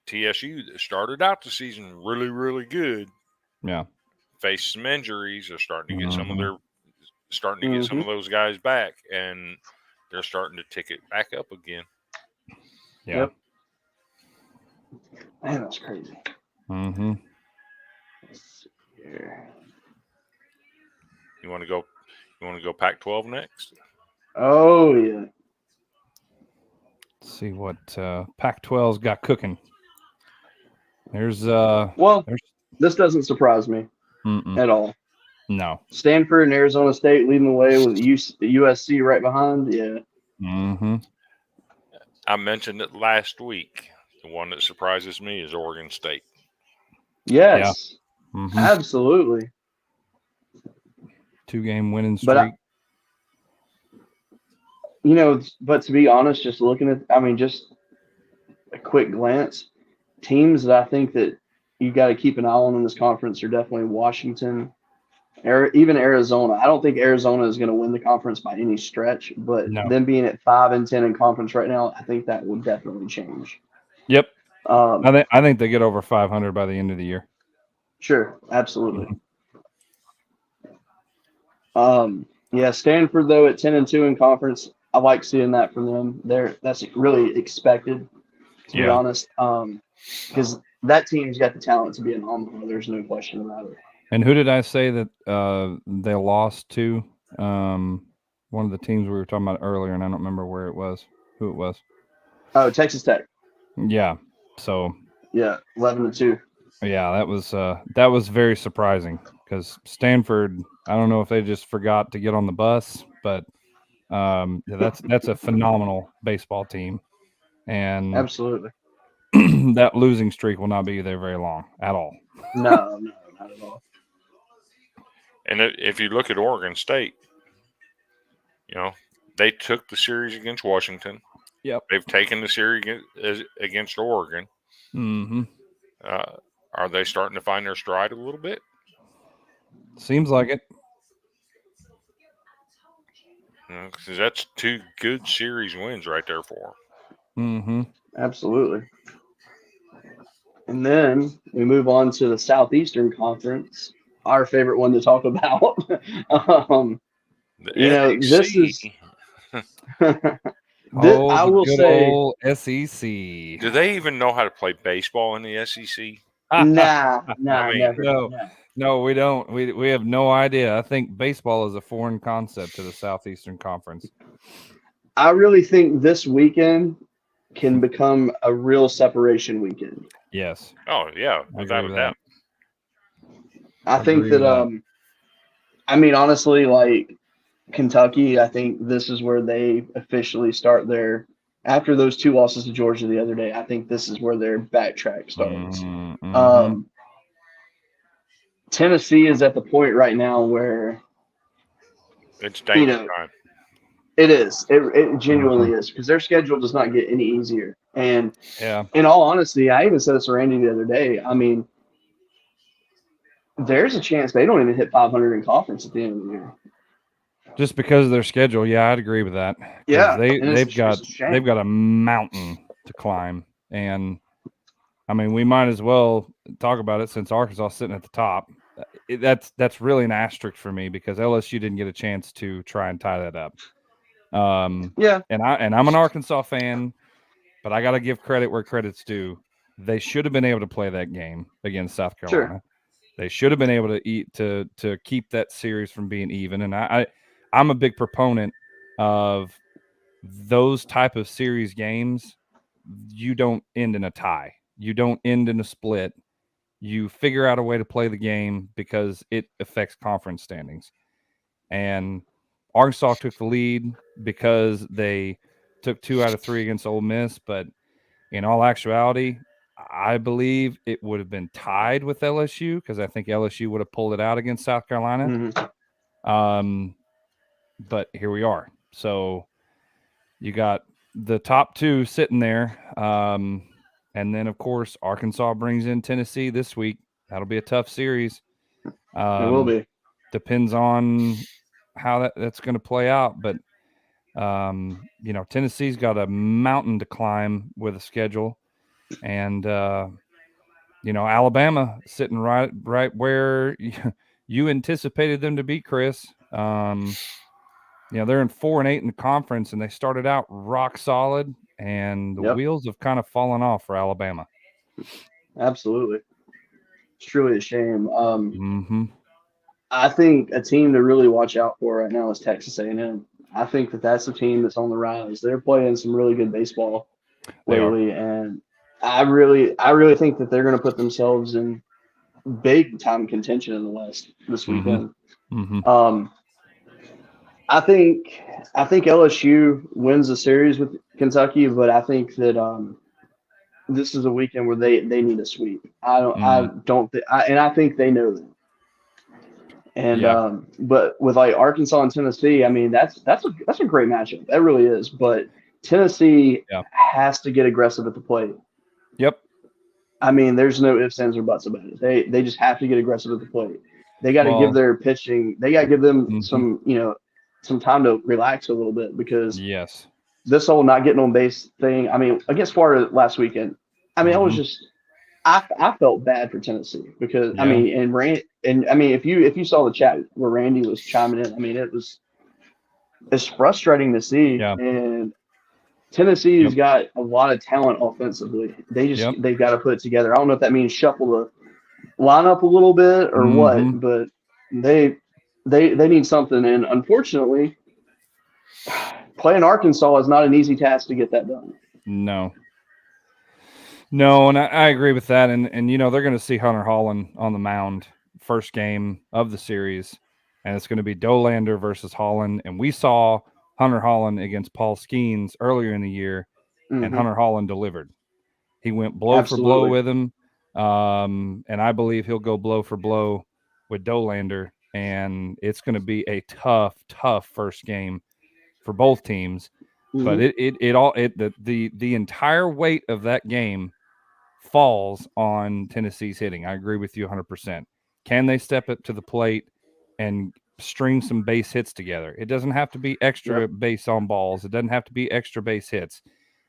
Speaker 3: TSU that started out the season really, really good.
Speaker 2: Yeah.
Speaker 3: Faced some injuries. They're starting to get some of those guys back, and they're starting to tick it back up again.
Speaker 2: Yeah.
Speaker 1: Man, that's crazy.
Speaker 2: Let's
Speaker 1: see here.
Speaker 3: You want to go Pac-12 next?
Speaker 1: Oh yeah.
Speaker 2: Let's see what Pac-12's got cooking. There's
Speaker 1: this doesn't surprise me at all.
Speaker 2: No.
Speaker 1: Stanford and Arizona State leading the way with USC right behind. Yeah.
Speaker 3: I mentioned it last week. The one that surprises me is Oregon State.
Speaker 1: Yes. Absolutely.
Speaker 2: 2-game winning streak.
Speaker 1: But to be honest, just looking at, just a quick glance, teams that I think that you got to keep an eye on in this conference are definitely Washington, even Arizona. I don't think Arizona is going to win the conference by any stretch, but them being at 5-10 in conference right now, I think that will definitely change.
Speaker 2: Yep. I think they get over 500 by the end of the year.
Speaker 1: Sure, absolutely. Stanford though at 10-2 in conference, I like seeing that from them. That's really expected, to be honest, because that team's got the talent to be an anomaly. There's no question about it.
Speaker 2: And who did I say that they lost to? One of the teams we were talking about earlier, and I don't remember who it was.
Speaker 1: Oh, Texas Tech.
Speaker 2: Yeah. So.
Speaker 1: Yeah, 11-2.
Speaker 2: Yeah, that was very surprising, because Stanford, I don't know if they just forgot to get on the bus, but that's a phenomenal baseball team, and
Speaker 1: absolutely
Speaker 2: that losing streak will not be there very long at all.
Speaker 1: No, not at all.
Speaker 3: And if you look at Oregon State, they took the series against Washington.
Speaker 2: Yep.
Speaker 3: They've taken the series against Oregon. Are they starting to find their stride a little bit?
Speaker 2: Seems like it.
Speaker 3: Because that's 2 good series wins right there for
Speaker 2: them.
Speaker 1: Absolutely. And then we move on to the Southeastern Conference, our favorite one to talk about. This is.
Speaker 2: Oh,
Speaker 1: I
Speaker 2: the
Speaker 1: will
Speaker 2: good
Speaker 1: say,
Speaker 2: old SEC.
Speaker 3: Do they even know how to play baseball in the SEC?
Speaker 1: nah,
Speaker 3: I mean,
Speaker 1: never.
Speaker 2: No, we don't. We have no idea. I think baseball is a foreign concept to the Southeastern Conference.
Speaker 1: I really think this weekend can become a real separation weekend.
Speaker 2: Yes.
Speaker 3: Oh yeah, without a doubt.
Speaker 1: I think that I mean, honestly, like Kentucky, I think this is where they officially start their. After those 2 losses to Georgia the other day, I think this is where their backtrack starts.
Speaker 2: Mm-hmm.
Speaker 1: Tennessee is at the point right now where
Speaker 3: it's danger time.
Speaker 1: It is. It genuinely is, because their schedule does not get any easier. And in all honesty, I even said this to Randy the other day. I mean, there's a chance they don't even hit 500 in conference at the end of the year.
Speaker 2: Just because of their schedule, yeah, I'd agree with that.
Speaker 1: Yeah,
Speaker 2: they've got a mountain to climb, and I mean, we might as well talk about it since Arkansas is sitting at the top. That's really an asterisk for me because LSU didn't get a chance to try and tie that up.
Speaker 1: Yeah,
Speaker 2: and I'm an Arkansas fan, but I got to give credit where credit's due. They should have been able to play that game against South Carolina.
Speaker 1: Sure.
Speaker 2: They should have been able to keep that series from being even. And I'm a big proponent of those type of series games. You don't end in a tie. You don't end in a split. You figure out a way to play the game because it affects conference standings. And Arkansas took the lead because they took 2 out of 3 against Ole Miss. But in all actuality, I believe it would have been tied with LSU because I think LSU would have pulled it out against South Carolina.
Speaker 1: Mm-hmm.
Speaker 2: But here we are. So you got the top 2 sitting there. And then, of course, Arkansas brings in Tennessee this week. That'll be a tough series.
Speaker 1: It will be.
Speaker 2: Depends on how that's going to play out. But, Tennessee's got a mountain to climb with a schedule. And, Alabama sitting right where you anticipated them to be, Chris. They're in 4-8 in the conference, and they started out rock solid, and the wheels have kind of fallen off for Alabama.
Speaker 1: Absolutely. It's truly a shame. I think a team to really watch out for right now is Texas A&M. I think that's a team that's on the rise. They're playing some really good baseball lately, and I really think that they're going to put themselves in big time contention in the West this weekend. I think LSU wins the series with Kentucky, but I think that this is a weekend where they need a sweep. I think they know that. And but with like Arkansas and Tennessee, I mean that's a great matchup. That really is. But Tennessee has to get aggressive at the plate.
Speaker 2: Yep.
Speaker 1: I mean, there's no ifs, ands, or buts about it. They just have to get aggressive at the plate. They got to give their pitching. They got to give them some time to relax a little bit because this whole not getting on base thing. I mean, against Florida last weekend, I mean, I felt bad for Tennessee because I mean, if you saw the chat where Randy was chiming in, I mean, it's frustrating to see. And Tennessee's got a lot of talent offensively. They've got to put it together. I don't know if that means shuffle the lineup a little bit or what, but they need something. And unfortunately, playing Arkansas is not an easy task to get that done.
Speaker 2: No, and I agree with that. And they're going to see Hunter Hollan on the mound first game of the series, and it's going to be Dolander versus Hollan. And we saw Hunter Hollan against Paul Skeens earlier in the year, and Hunter Hollan delivered. He went blow for blow with him, and I believe he'll go blow for blow with Dolander, and it's going to be a tough first game for both teams. But the entire weight of that game falls on Tennessee's hitting. I agree with you 100%. Can they step up to the plate and string some base hits together? It doesn't have to be extra base on balls. It doesn't have to be extra base hits.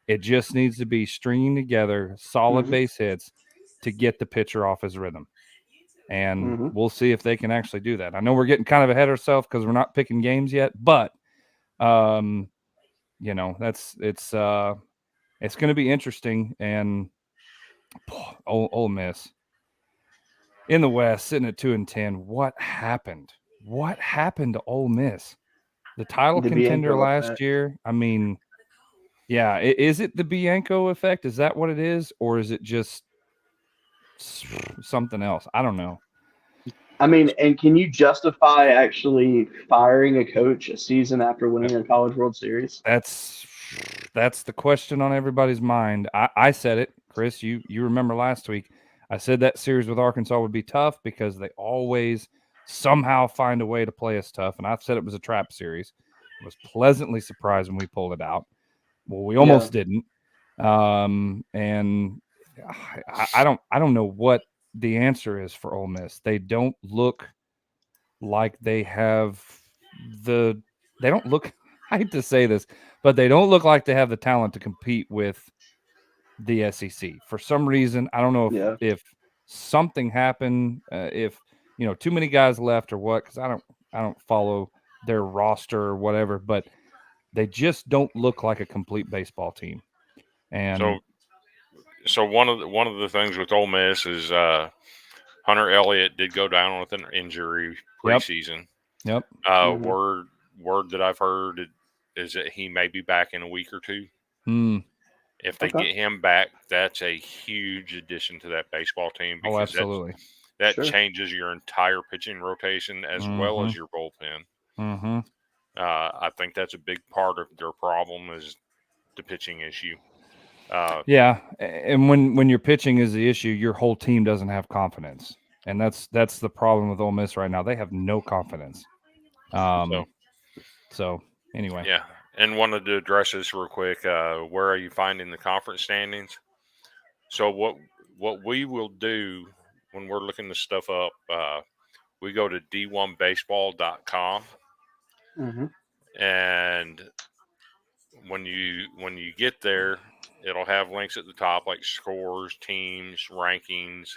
Speaker 2: It just needs to be stringing together solid base hits to get the pitcher off his rhythm. and we'll see if they can actually do that. I know we're getting kind of ahead of ourselves because we're not picking games yet, but you know, it's going to be interesting. And Ole Miss in the West sitting at 2-10. What happened? What happened to Ole Miss? The title contender last year. I mean, yeah, is it the Bianco effect? Is that what it is, or is it just something else? I don't know.
Speaker 1: I mean, and can you justify actually firing a coach a season after winning a College World Series?
Speaker 2: That's the question on everybody's mind. I said it, Chris. You remember last week? I said that series with Arkansas would be tough because they always somehow find a way to play us tough. And I said it was a trap series. I was pleasantly surprised when we pulled it out. Well, we almost didn't. And I don't know what the answer is for Ole Miss. They don't look like they have they don't look, I hate to say this, but they don't look like they have the talent to compete with the SEC. For some reason, I don't know if something happened, if, you know, too many guys left or what, because I don't follow their roster or whatever, but they just don't look like a complete baseball team. And
Speaker 3: so one of the things with Ole Miss is Hunter Elliott did go down with an injury preseason.
Speaker 2: Yep.
Speaker 3: Word that I've heard is that he may be back in a week or two. If they get him back, that's a huge addition to that baseball team. Because
Speaker 2: absolutely.
Speaker 3: That changes your entire pitching rotation as well as your bullpen. I think that's a big part of their problem is the pitching issue.
Speaker 2: And when your pitching is the issue, your whole team doesn't have confidence, and that's the problem with Ole Miss right now. They have no confidence. So anyway,
Speaker 3: and wanted to address this real quick. Where are you finding the conference standings? So what we will do when we're looking this stuff up, we go to d1baseball.com, and when you get there, it'll have links at the top like scores, teams, rankings,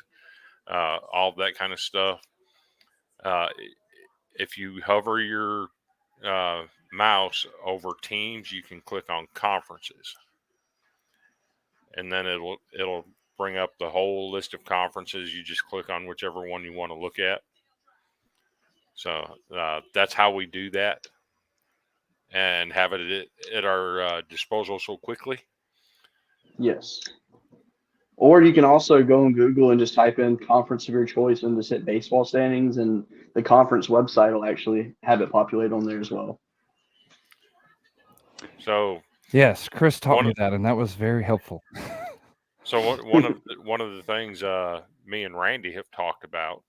Speaker 3: all that kind of stuff. If you hover your mouse over teams, you can click on conferences, and then it'll bring up the whole list of conferences. You just click on whichever one you want to look at. So that's how we do that and have it at our disposal so quickly.
Speaker 1: Yes. Or you can also go on Google and just type in conference of your choice and just hit baseball standings, and the conference website will actually have it populate on there as well.
Speaker 3: So
Speaker 2: yes, Chris taught me that, and that was very helpful.
Speaker 3: So one of the things me and Randy have talked about,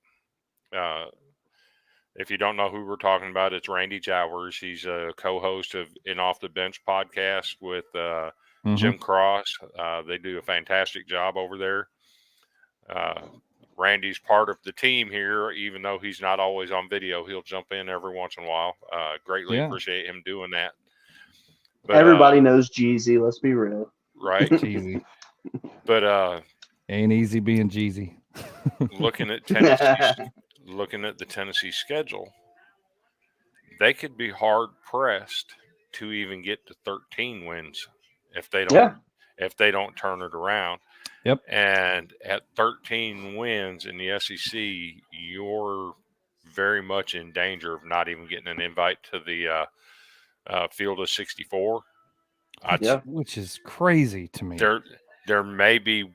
Speaker 3: if you don't know who we're talking about, it's Randy Jowers. He's a co-host of an Off the Bench podcast with Jim Cross. They do a fantastic job over there. Randy's part of the team here, even though he's not always on video. He'll jump in every once in a while. Greatly appreciate him doing that. But,
Speaker 1: everybody knows Jeezy. Let's be real.
Speaker 3: Right.
Speaker 2: Jeezy.
Speaker 3: But
Speaker 2: ain't easy being Jeezy.
Speaker 3: looking at the Tennessee schedule, they could be hard pressed to even get to 13 wins if they don't turn it around.
Speaker 2: Yep.
Speaker 3: And at 13 wins in the SEC, you're very much in danger of not even getting an invite to the field of 64.
Speaker 2: Which is crazy to me.
Speaker 3: There may be,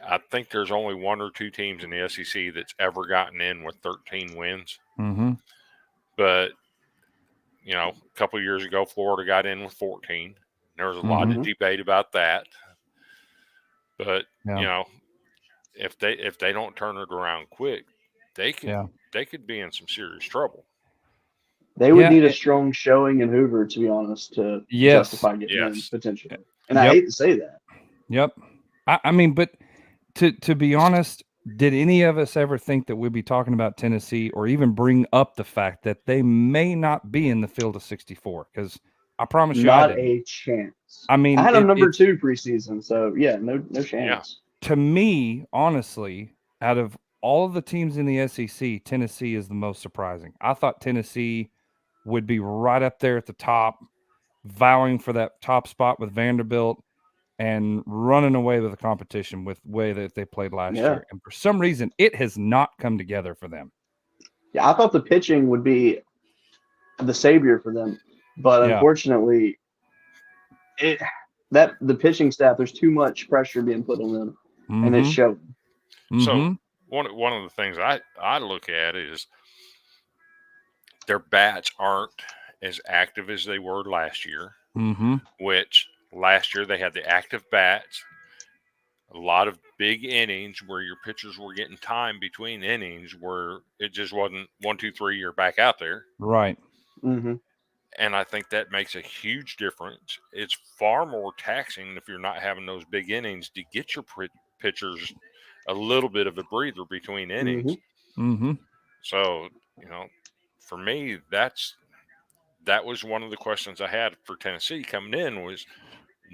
Speaker 3: I think there's only one or two teams in the SEC that's ever gotten in with 13 wins. But, you know, a couple of years ago, Florida got in with 14. There was a lot of debate about that. But, you know, if they don't turn it around quick, they could be in some serious trouble.
Speaker 1: They would need a strong showing in Hoover, to be honest, to justify getting in potentially. And I hate to say that.
Speaker 2: Yep. I mean, but to be honest, did any of us ever think that we'd be talking about Tennessee or even bring up the fact that they may not be in the field of 64? Because I promise you,
Speaker 1: not a chance.
Speaker 2: I mean,
Speaker 1: I had them number 2 preseason, so no chance.
Speaker 2: To me, honestly, out of all of the teams in the SEC, Tennessee is the most surprising. I thought Tennessee would be right up there at the top, vowing for that top spot with Vanderbilt and running away with the competition with the way that they played last year. And for some reason, it has not come together for them.
Speaker 1: Yeah, I thought the pitching would be the savior for them, but unfortunately, the pitching staff, there's too much pressure being put on them, and it showed.
Speaker 3: So one of the things I look at is their bats aren't as active as they were last year, which last year they had the active bats, a lot of big innings where your pitchers were getting time between innings where it just wasn't 1, 2, 3, you're back out there.
Speaker 2: Right.
Speaker 3: And I think that makes a huge difference. It's far more taxing if you're not having those big innings to get your pitchers a little bit of a breather between innings. So, for me, that was one of the questions I had for Tennessee coming in was,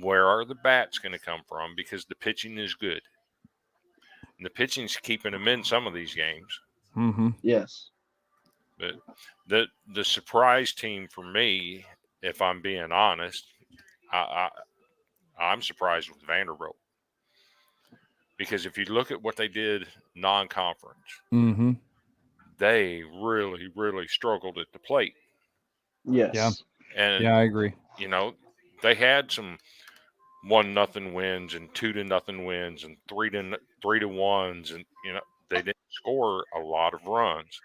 Speaker 3: where are the bats going to come from? Because the pitching is good. And the pitching's keeping them in some of these games.
Speaker 1: Yes.
Speaker 3: But the surprise team for me, if I'm being honest, I'm surprised with Vanderbilt. Because if you look at what they did non-conference, they really, really struggled at the plate.
Speaker 1: Yes.
Speaker 2: Yeah.
Speaker 3: And
Speaker 2: I agree.
Speaker 3: They had some 1-0 wins and 2-0 wins and 3-1s, and they didn't score a lot of runs.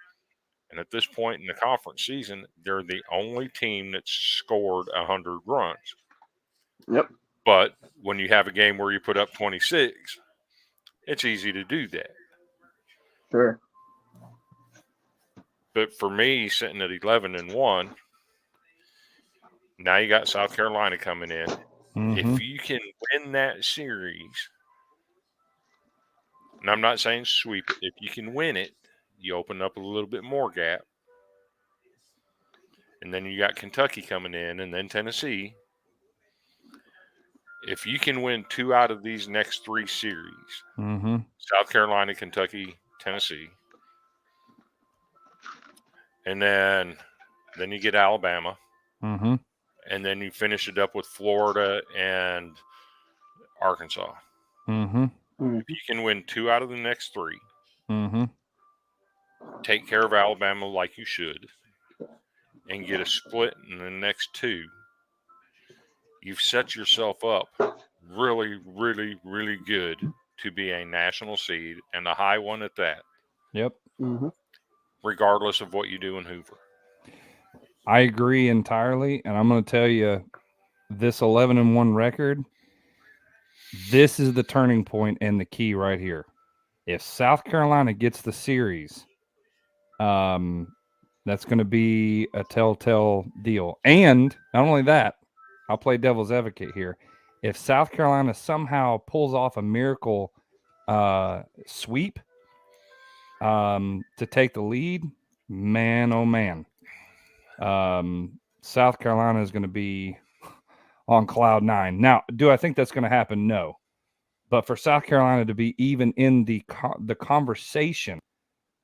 Speaker 3: And at this point in the conference season, they're the only team that's scored 100 runs.
Speaker 1: Yep.
Speaker 3: But when you have a game where you put up 26, it's easy to do that.
Speaker 1: Sure.
Speaker 3: But for me, sitting at 11-1, now you got South Carolina coming in. If you can win that series, and I'm not saying sweep it, if you can win it, you open up a little bit more gap. And then you got Kentucky coming in and then Tennessee. If you can win 2 out of these next 3 series, South Carolina, Kentucky, Tennessee, and then you get Alabama, and then you finish it up with Florida and Arkansas. If you can win 2 out of the next 3, take care of Alabama like you should, and get a split in the next 2, you've set yourself up really, really, really good to be a national seed, and a high one at that.
Speaker 2: Yep.
Speaker 3: Regardless of what you do in Hoover.
Speaker 2: I agree entirely, and I'm going to tell you, this 11-1 record, this is the turning point and the key right here. If South Carolina gets the series, that's going to be a telltale deal. And not only that, I'll play devil's advocate here. If South Carolina somehow pulls off a miracle sweep to take the lead, man, oh man, South Carolina is going to be on cloud 9. Now, do I think that's going to happen? No. But for South Carolina to be even in the conversation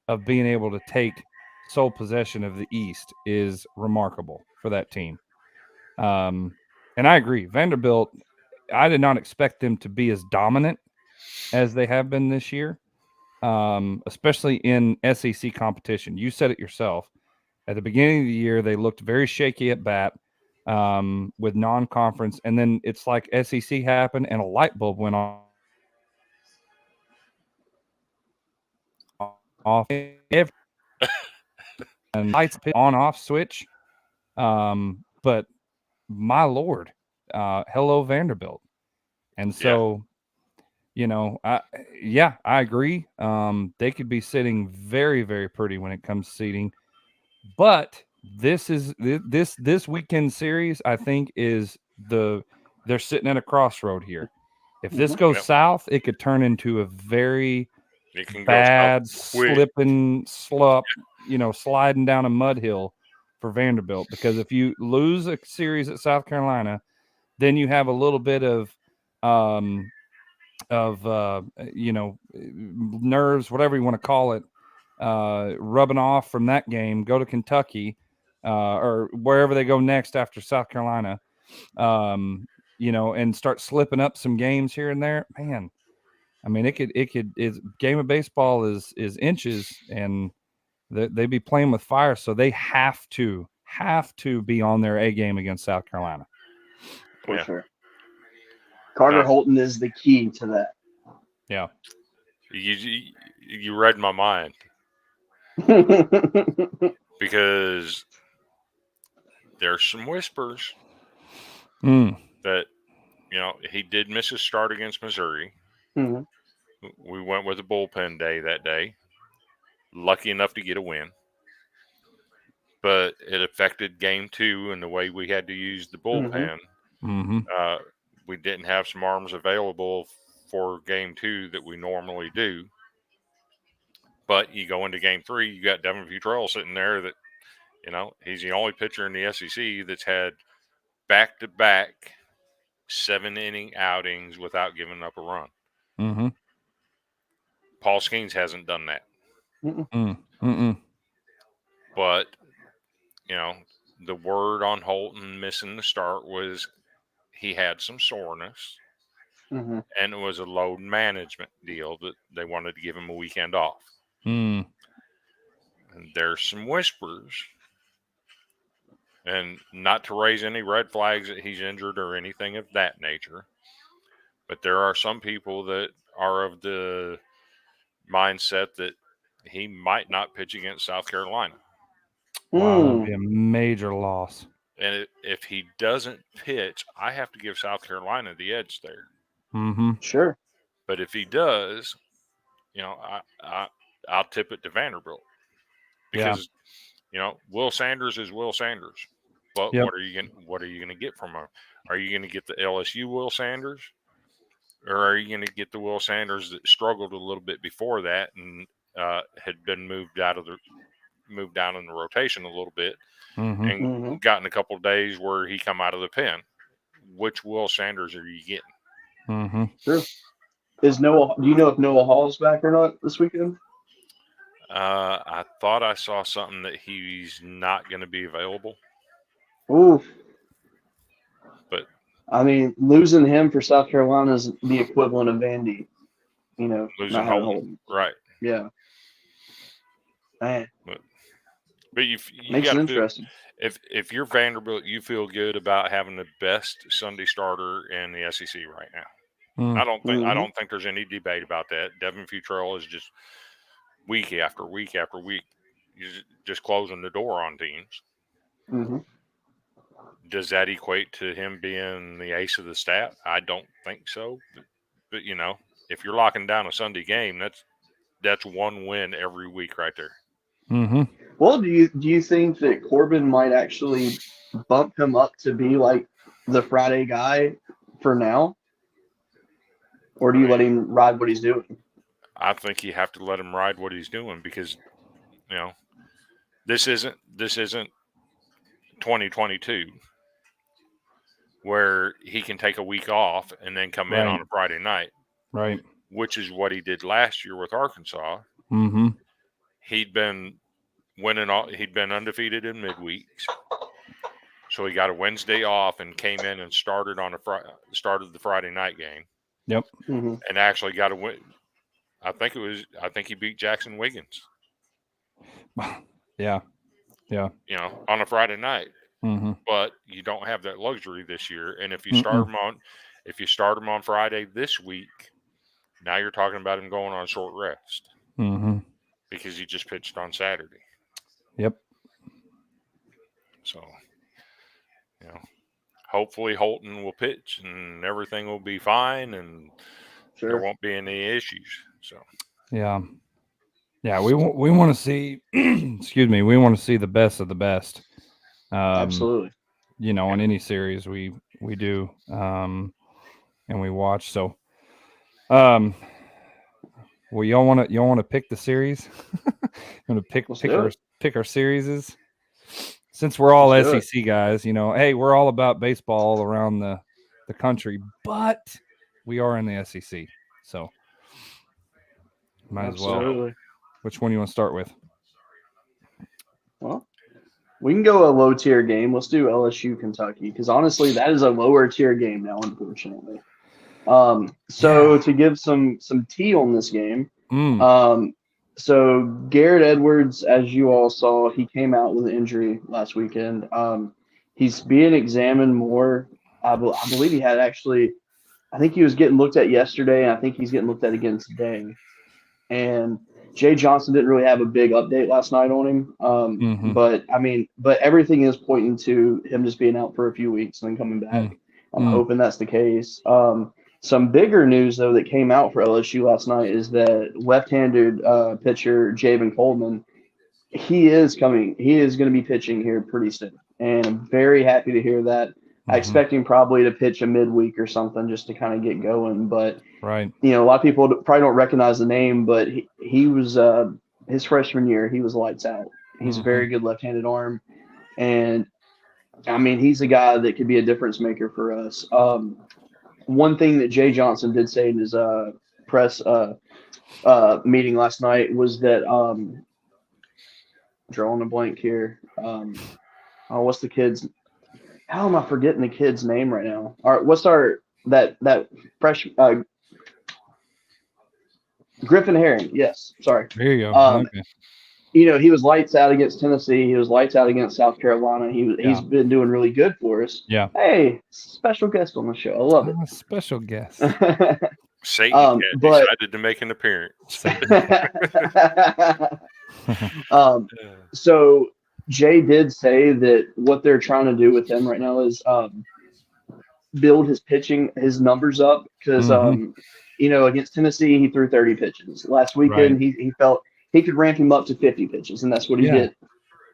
Speaker 2: of being able to take sole possession of the East is remarkable for that team. And I agree. Vanderbilt, I did not expect them to be as dominant as they have been this year, especially in SEC competition. You said it yourself. At the beginning of the year, they looked very shaky at bat with non-conference, and then it's like SEC happened and a light bulb went off and lights on-off switch. But my Lord, hello Vanderbilt. And so, I agree. They could be sitting very, very pretty when it comes to seeding. But this weekend series, I think, is they're sitting at a crossroad here. If this goes south, it could turn into a very bad slipping slump, sliding down a mud hill for Vanderbilt. Because if you lose a series at South Carolina, then you have a little bit of nerves, whatever you want to call it, rubbing off from that game, go to Kentucky or wherever they go next after South Carolina, and start slipping up some games here and there, man. I mean, it's game of baseball is inches, and they be playing with fire, so they have to be on their A game against South Carolina.
Speaker 1: For sure. Carter Holton is the key to that.
Speaker 2: Yeah.
Speaker 3: You read my mind. Because there's some whispers that, he did miss his start against Missouri.
Speaker 1: Mm-hmm.
Speaker 3: We went with a bullpen day that day. Lucky enough to get a win. But it affected game 2 and the way we had to use the bullpen.
Speaker 2: Mm-hmm.
Speaker 3: We didn't have some arms available for game 2 that we normally do. But you go into game 3, you got Devin Futrell sitting there that, he's the only pitcher in the SEC that's had back-to-back 7-inning outings without giving up a run.
Speaker 2: Mm-hmm.
Speaker 3: Paul Skeens hasn't done that. But, the word on Holton missing the start was he had some soreness.
Speaker 1: Mm-hmm.
Speaker 3: And it was a load management deal that they wanted to give him a weekend off.
Speaker 2: And
Speaker 3: there's some whispers, and not to raise any red flags that he's injured or anything of that nature, but there are some people that are of the mindset that he might not pitch against South Carolina.
Speaker 2: Wow, that would be a major loss.
Speaker 3: And if he doesn't pitch, I have to give South Carolina the edge there.
Speaker 2: Mm-hmm.
Speaker 1: Sure.
Speaker 3: But if he does, I'll tip it to Vanderbilt. Because, Will Sanders is Will Sanders. But what are you going to get from him? Are you going to get the LSU Will Sanders? Or are you going to get the Will Sanders that struggled a little bit before that and had been moved down in the rotation a little bit and gotten a couple of days where he come out of the pen? Which Will Sanders are you getting?
Speaker 2: Mm-hmm.
Speaker 1: Sure. Do you know if Noah Hall's back or not this weekend?
Speaker 3: I thought I saw something that he's not going to be available.
Speaker 1: Ooh.
Speaker 3: But
Speaker 1: I mean, losing him for South Carolina is the equivalent of Vandy.
Speaker 3: Losing Holton. Right.
Speaker 1: Yeah. Man.
Speaker 3: But you
Speaker 1: makes
Speaker 3: got
Speaker 1: it interesting.
Speaker 3: If you're Vanderbilt, you feel good about having the best Sunday starter in the SEC right now. I don't think there's any debate about that. Devin Futrell is just week after week after week, just closing the door on teams.
Speaker 1: Mm-hmm.
Speaker 3: Does that equate to him being the ace of the stat? I don't think so. But if you're locking down a Sunday game, that's one win every week right there.
Speaker 2: Mm-hmm.
Speaker 1: Well, do you think that Corbin might actually bump him up to be like the Friday guy for now? Or do you let him ride what he's doing?
Speaker 3: I think you have to let him ride what he's doing because, this isn't 2022 where he can take a week off and then come in on a Friday night.
Speaker 2: Right.
Speaker 3: Which is what he did last year with Arkansas.
Speaker 2: Mm-hmm.
Speaker 3: He'd been undefeated in midweeks. So he got a Wednesday off and came in and started the Friday night game.
Speaker 2: Yep.
Speaker 1: Mm-hmm.
Speaker 3: And actually got a win. I think he beat Jackson Wiggins.
Speaker 2: Yeah. Yeah.
Speaker 3: On a Friday night.
Speaker 2: Mm-hmm.
Speaker 3: But you don't have that luxury this year. And if you start him on Friday this week, now you're talking about him going on short rest.
Speaker 2: Mm-hmm.
Speaker 3: Because he just pitched on Saturday.
Speaker 2: Yep.
Speaker 3: So, hopefully Holton will pitch and everything will be fine and there won't be any issues. So,
Speaker 2: yeah, we want to see. Excuse me, we want to see the best of the best.
Speaker 1: Absolutely.
Speaker 2: In any series we do, and we watch. So, well, y'all want to pick the series? Want to pick our series? Since we're all SEC guys, hey, we're all about baseball all around the country, but we are in the SEC. So might as well.
Speaker 1: Absolutely.
Speaker 2: Which one do you want to start with?
Speaker 1: Well, we can go a low tier game. Let's do LSU Kentucky because honestly, that is a lower tier game now, unfortunately. So to give some tea on this game, so Garrett Edwards, as you all saw, he came out with an injury last weekend. He's being examined more. I believe he had actually. I think he was getting looked at yesterday, and I think he's getting looked at again today. And Jay Johnson didn't really have a big update last night on him. But everything is pointing to him just being out for a few weeks and then coming back. I'm hoping that's the case. Some bigger news though that came out for LSU last night is that left-handed pitcher Javen Coleman, he is going to be pitching here pretty soon, and I'm very happy to hear that. I expect him probably to pitch a midweek or something just to kind of get going. But
Speaker 2: right,
Speaker 1: a lot of people probably don't recognize the name, but he was his freshman year, he was lights out. He's a very good left-handed arm, and I mean he's a guy that could be a difference maker for us. One thing that Jay Johnson did say in his press meeting last night was that drawing a blank here. What's the kid's? How am I forgetting the kid's name right now? All right, what's that fresh Griffin Herring? Yes, sorry.
Speaker 2: There you go. Okay.
Speaker 1: He was lights out against Tennessee. He was lights out against South Carolina. He's been doing really good for us.
Speaker 2: Yeah.
Speaker 1: Hey, special guest on the show. I love it.
Speaker 2: Special guest.
Speaker 3: Satan decided to make an appearance.
Speaker 1: So Jay did say that what they're trying to do with him right now is build his numbers up because against Tennessee he threw 30 pitches last weekend. Right. He felt he could ramp him up to 50 pitches, and that's what he did.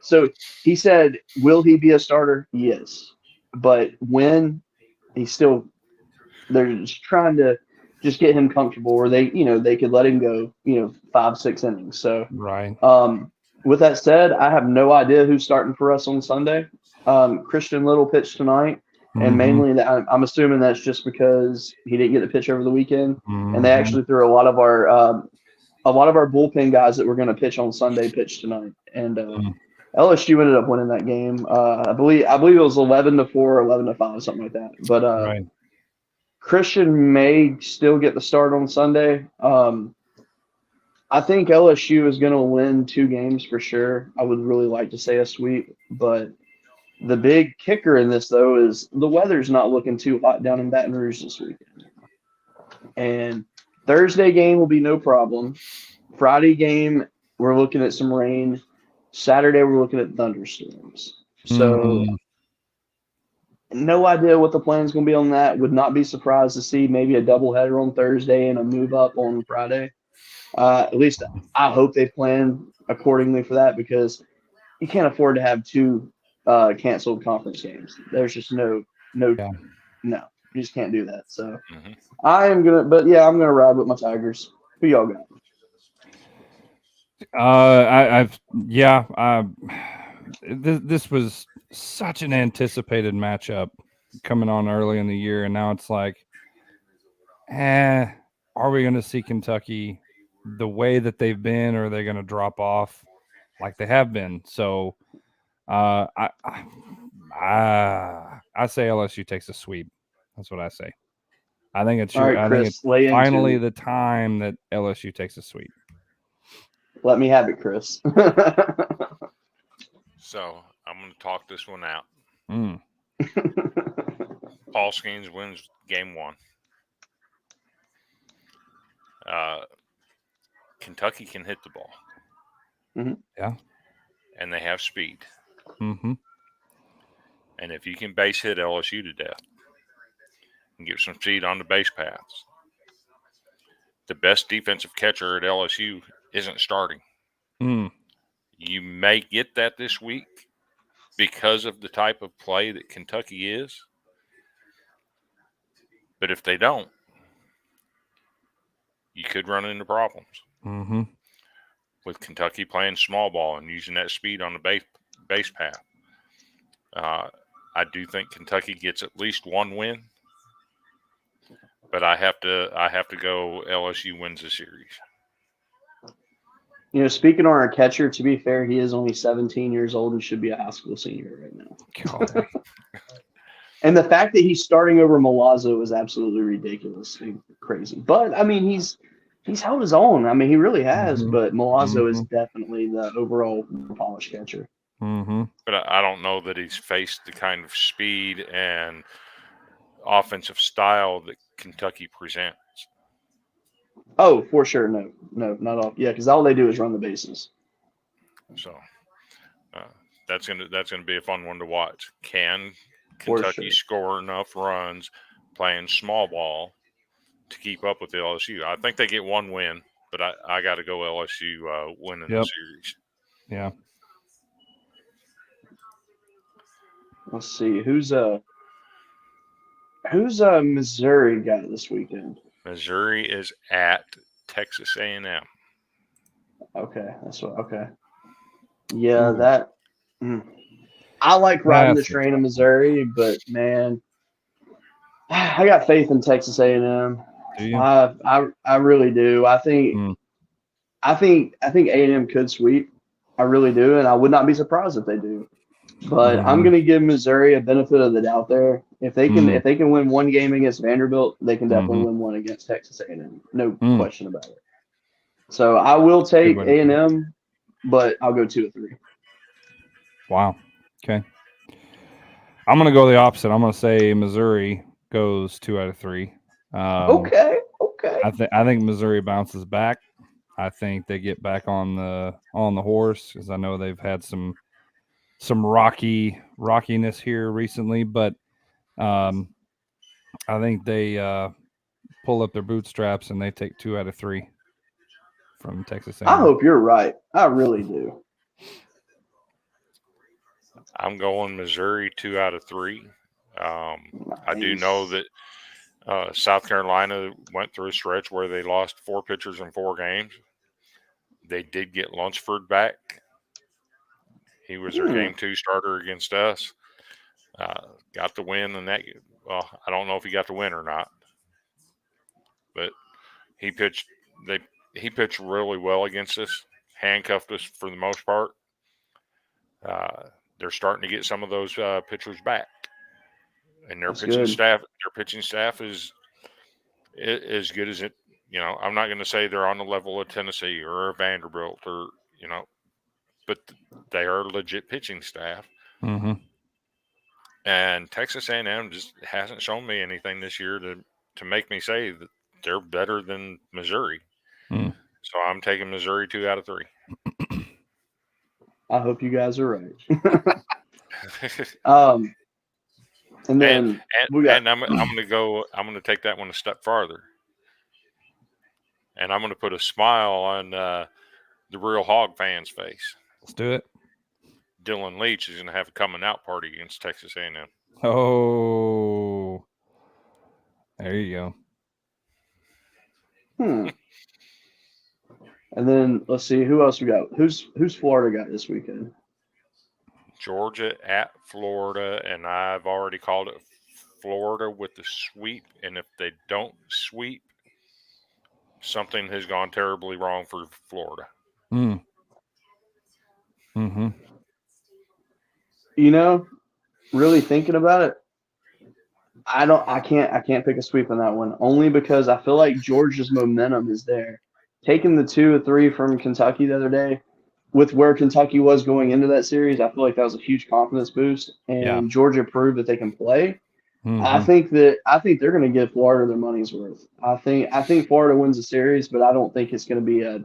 Speaker 1: So he said, will he be a starter? Yes, but when they're just trying to just get him comfortable where they could let him go 5-6 innings. So
Speaker 2: right.
Speaker 1: With that said, I have no idea who's starting for us on Sunday. Christian Little pitched tonight, and mainly I'm assuming that's just because he didn't get to pitch over the weekend. And they actually threw a lot of our bullpen guys that were going to pitch on Sunday pitched tonight. And LSU ended up winning that game. I believe it was 11-4, 11-5, something like that. But Christian may still get the start on Sunday. I think LSU is going to win 2 games for sure. I would really like to say a sweep, but the big kicker in this, though, is the weather's not looking too hot down in Baton Rouge this weekend. And Thursday game will be no problem. Friday game, we're looking at some rain. Saturday, we're looking at thunderstorms. So no idea what the plan's going to be on that. Would not be surprised to see maybe a doubleheader on Thursday and a move up on Friday. At least I hope they plan accordingly for that because you can't afford to have 2 canceled conference games. There's just no, you just can't do that. So I'm gonna ride with my Tigers. Who y'all got?
Speaker 2: This was such an anticipated matchup coming on early in the year, and now it's like, are we going to see Kentucky the way that they've been, or are they going to drop off like they have been? So I say LSU takes a sweep. That's what I say. I think it's finally the time that LSU takes a sweep.
Speaker 1: Let me have it, Chris.
Speaker 3: So I'm going to talk this one out. Paul Skeens wins game 1. Kentucky can hit the ball.
Speaker 2: Yeah.
Speaker 3: And they have speed. And if you can base hit LSU to death and get some speed on the base paths, the best defensive catcher at LSU isn't starting. You may get that this week because of the type of play that Kentucky is. But if they don't, you could run into problems. With Kentucky playing small ball and using that speed on the base path. I do think Kentucky gets at least 1 win. but I have to go LSU wins the series.
Speaker 1: You know, speaking on our catcher, to be fair, he is only 17 years old and should be a high school senior right now. And the fact that he's starting over Milazzo is absolutely ridiculous and crazy. But I mean, he's held his own. I mean, he really has. But Milazzo is definitely the overall polished catcher.
Speaker 3: But I don't know that he's faced the kind of speed and offensive style that Kentucky presents.
Speaker 1: Oh, for sure. No, not all. Yeah, because all they do is run the bases.
Speaker 3: So that's gonna be a fun one to watch. Can Kentucky score enough runs playing small ball to keep up with the LSU? I think they get one win, but I got to go LSU winning the series.
Speaker 2: Yeah.
Speaker 1: Let's see who's Missouri got this weekend.
Speaker 3: Missouri is at Texas A&M.
Speaker 1: Okay, that's what. Okay, yeah, that. I like riding the train in Missouri, but man, I got faith in Texas A&M.
Speaker 2: Do you?
Speaker 1: I really do. I think A&M could sweep. I really do, and I would not be surprised if they do. But I'm going to give Missouri a benefit of the doubt there. If they can win one game against Vanderbilt, they can definitely win one against Texas A&M. No question about it. So I will take A&M, but I'll go 2 or 3.
Speaker 2: Wow. Okay. I'm going to go the opposite. I'm going to say Missouri goes 2 out of 3.
Speaker 1: Okay.
Speaker 2: I think Missouri bounces back. I think they get back on the horse, because I know they've had some rockiness here recently, but I think they pull up their bootstraps and they take 2 out of 3 from Texas A&M.
Speaker 1: I hope you're right. I really do.
Speaker 3: I'm going Missouri 2 out of 3. Nice. I do know that South Carolina went through a stretch where they lost 4 pitchers in 4 games. They did get Lunsford back. He was their game 2 starter against us. Got the win, and I don't know if he got the win or not, but he pitched. He pitched really well against us. Handcuffed us for the most part. They're starting to get some of those pitchers back, and their pitching staff. Their pitching staff is good as it. You know, I'm not going to say they're on the level of Tennessee or Vanderbilt or but they are a legit pitching staff.
Speaker 2: Mm-hmm.
Speaker 3: And Texas A&M just hasn't shown me anything this year to make me say that they're better than Missouri. So I'm taking Missouri 2 out of 3.
Speaker 1: I hope you guys are right. And then
Speaker 3: I'm going to take that one a step farther. And I'm going to put a smile on the Real Hog fans' face.
Speaker 2: Let's do it.
Speaker 3: Dylan Leach is going to have a coming out party against Texas A&M.
Speaker 2: Oh, there you
Speaker 1: go. And then let's see who else we got. Who's Florida got this weekend?
Speaker 3: Georgia at Florida, and I've already called it Florida with the sweep. And if they don't sweep, something has gone terribly wrong for Florida.
Speaker 2: Mm-hmm.
Speaker 1: You know, really thinking about it, I can't pick a sweep on that one, only because I feel like Georgia's momentum is there. Taking the 2 or 3 from Kentucky the other day, with where Kentucky was going into that series, I feel like that was a huge confidence boost, and Georgia proved that they can play. I think they're going to give Florida their money's worth. I think Florida wins the series, but I don't think it's going to be a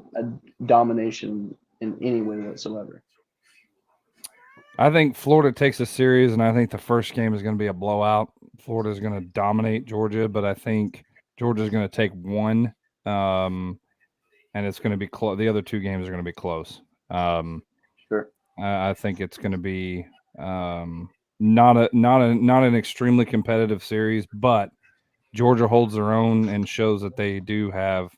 Speaker 1: domination in any way whatsoever.
Speaker 2: I think Florida takes a series, and I think the first game is going to be a blowout. Florida is going to dominate Georgia, but I think Georgia is going to take one, and it's going to be close. The other 2 games are going to be close.
Speaker 1: Sure.
Speaker 2: I think it's going to be not an extremely competitive series, but Georgia holds their own and shows that they do have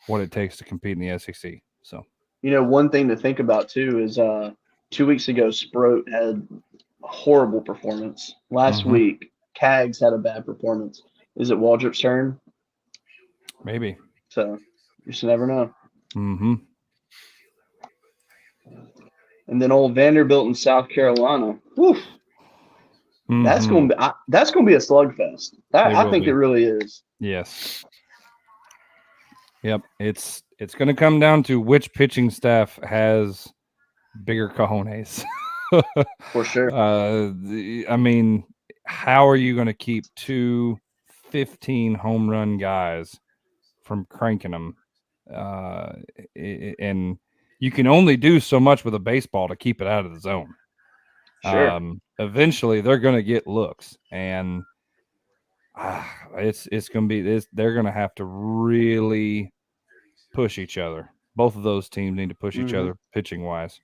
Speaker 2: what it takes to compete in the SEC. So,
Speaker 1: one thing to think about too is 2 weeks ago, Sproat had a horrible performance. Last week, Cags had a bad performance. Is it Waldrop's turn?
Speaker 2: Maybe.
Speaker 1: So you just never know.
Speaker 2: Mm-hmm.
Speaker 1: And then old Vanderbilt in South Carolina. Whew. That's gonna be a slugfest. I think it really is.
Speaker 2: Yes. Yep. It's going to come down to which pitching staff has bigger cojones.
Speaker 1: For sure.
Speaker 2: I mean, how are you going to keep 2 15 home run guys from cranking them? And you can only do so much with a baseball to keep it out of the zone.
Speaker 1: Sure.
Speaker 2: Eventually they're going to get looks, and it's going to be this. They're going to have to really push each other. Both of those teams need to push each other pitching wise.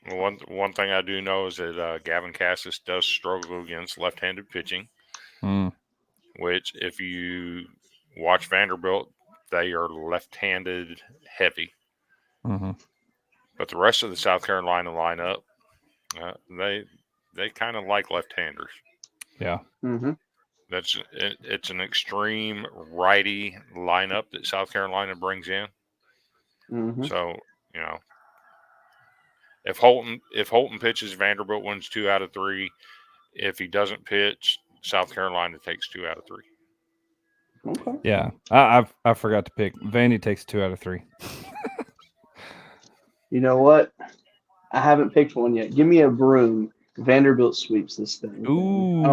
Speaker 3: One thing I do know is that Gavin Cassis does struggle against left-handed pitching, which if you watch Vanderbilt, they are left-handed heavy. But the rest of the South Carolina lineup, they kind of like left-handers.
Speaker 2: Yeah.
Speaker 3: It's an extreme righty lineup that South Carolina brings in. So, you know, if Holton pitches, Vanderbilt wins 2 out of 3. If he doesn't pitch, South Carolina takes 2 out of 3.
Speaker 1: Okay.
Speaker 2: Yeah, I forgot to pick. Vandy takes 2 out of 3.
Speaker 1: You know what? I haven't picked one yet. Give me a broom. Vanderbilt sweeps this thing.
Speaker 2: Ooh.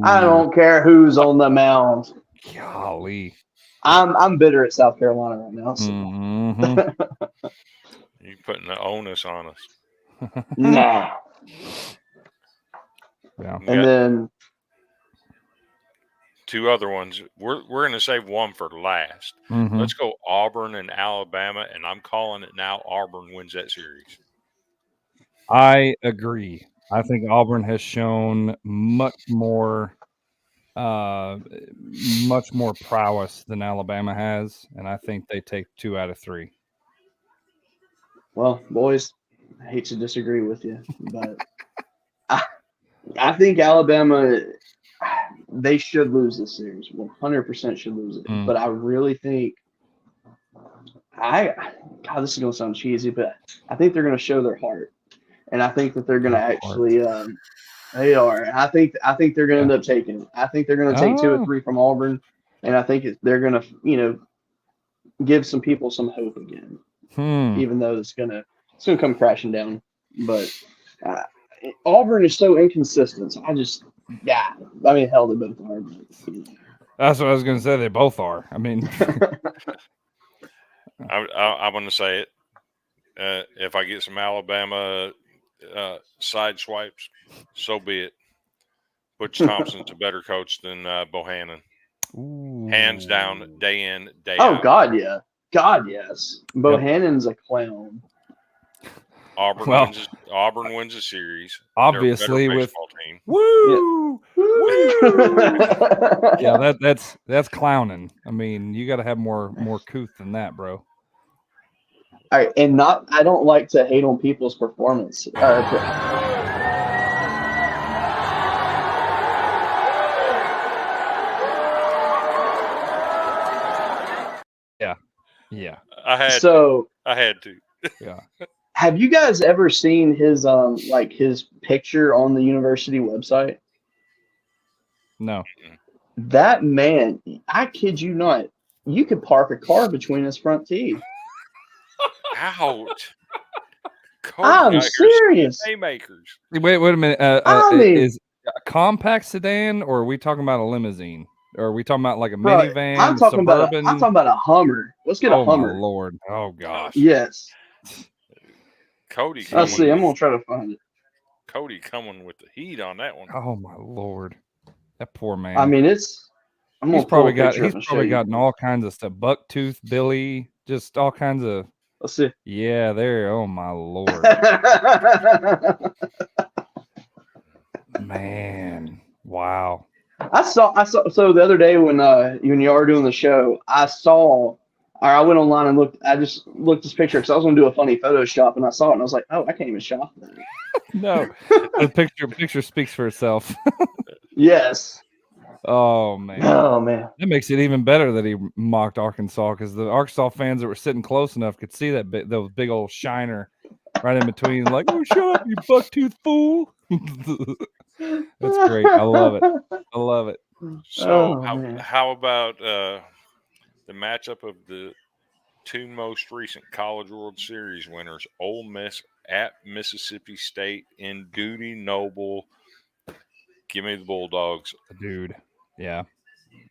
Speaker 1: I don't care who's on the mound.
Speaker 2: Golly.
Speaker 1: I'm bitter at South Carolina right now. So.
Speaker 3: You're putting the onus on us.
Speaker 1: Nah.
Speaker 2: Yeah.
Speaker 1: And then
Speaker 3: 2 other ones. We're going to save one for last. Let's go Auburn and Alabama, and I'm calling it now. Auburn wins that series.
Speaker 2: I agree. I think Auburn has shown much more prowess than Alabama has, and I think they take 2 out of 3.
Speaker 1: Well, boys, I hate to disagree with you, but I think Alabama, they should lose this series. 100% should lose it. But I really think God, this is going to sound cheesy, but I think they're going to show their heart. And I think that they're going to actually they are. I think they're going to end up taking it. I think they're going to take 2 or 3 from Auburn, and I think they're going to, give some people some hope again. Even though it's going to come crashing down. But Auburn is so inconsistent. So hell, they both are. But,
Speaker 2: That's what I was going to say. They both are. I mean,
Speaker 3: I'm going to say it. If I get some Alabama side swipes, so be it. Butch Thompson's a better coach than Bohannon.
Speaker 2: Ooh.
Speaker 3: Hands down, day in, day
Speaker 1: out.
Speaker 3: out.
Speaker 1: God, yeah. God, yes. Bohannon's a clown.
Speaker 3: Auburn wins a series.
Speaker 2: Obviously, with
Speaker 3: team.
Speaker 2: Woo! Yeah. Woo! Yeah, that's clowning. I mean, you got to have more couth than that, bro.
Speaker 1: All right, and I don't like to hate on people's performance.
Speaker 2: Yeah.
Speaker 3: I had to.
Speaker 2: Yeah.
Speaker 1: Have you guys ever seen his his picture on the university website?
Speaker 2: No.
Speaker 1: That man, I kid you not, you could park a car between his front teeth.
Speaker 3: Ouch.
Speaker 1: I'm serious.
Speaker 3: Haymakers.
Speaker 2: Wait a minute. Is a compact sedan, or are we talking about a limousine? Or are we talking about like a minivan?
Speaker 1: I'm talking about a Hummer. Let's get a Hummer.
Speaker 2: Oh my Lord! Oh gosh.
Speaker 1: Yes.
Speaker 3: Cody.
Speaker 1: Let's see. I'm gonna try to find it.
Speaker 3: Cody coming with the heat on that one.
Speaker 2: Oh my Lord! That poor man.
Speaker 1: I mean,
Speaker 2: he's probably gotten all kinds of stuff. Bucktooth Billy, just all kinds of.
Speaker 1: Let's see.
Speaker 2: Yeah, there. Oh my Lord. Man, wow.
Speaker 1: I saw. So the other day when you were doing the show, I went online and looked. I just looked this picture because I was going to do a funny Photoshop, and I saw it, and I was like, "Oh, I can't even shop that."
Speaker 2: No, the picture speaks for itself.
Speaker 1: Yes.
Speaker 2: Oh man.
Speaker 1: Oh man.
Speaker 2: That makes it even better that he mocked Arkansas, because the Arkansas fans that were sitting close enough could see those big old shiner right in between, like, "Oh, shut up, you bucktooth fool!" That's great. I love it. I love it.
Speaker 3: So
Speaker 1: Oh,
Speaker 3: how about the matchup of the two most recent College World Series winners, Ole Miss at Mississippi State in Duty Noble? Give me the Bulldogs.
Speaker 2: Dude. Yeah.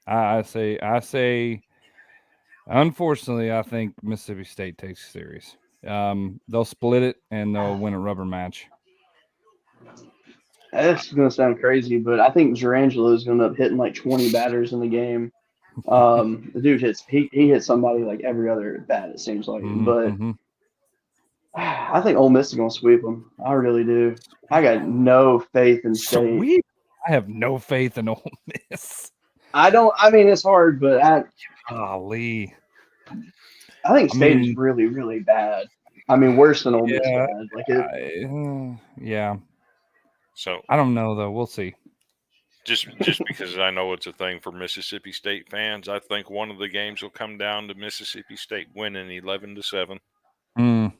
Speaker 2: I say unfortunately, I think Mississippi State takes the series. They'll split it and they'll win a rubber match.
Speaker 1: This is gonna sound crazy, but I think Jarangelo is gonna end up hitting like 20 batters in the game. The dude he hits somebody like every other bat, it seems like. But I think Ole Miss is gonna sweep them. I really do. I got no faith in State.
Speaker 2: Sweep? I have no faith in Ole Miss.
Speaker 1: I mean, it's hard, but
Speaker 2: golly.
Speaker 1: I think State is really, really bad. I mean, worse than Ole Miss bad. Like
Speaker 2: yeah.
Speaker 3: So
Speaker 2: I don't know though. We'll see.
Speaker 3: Just because I know it's a thing for Mississippi State fans, I think one of the games will come down to Mississippi State winning 11-7.
Speaker 2: And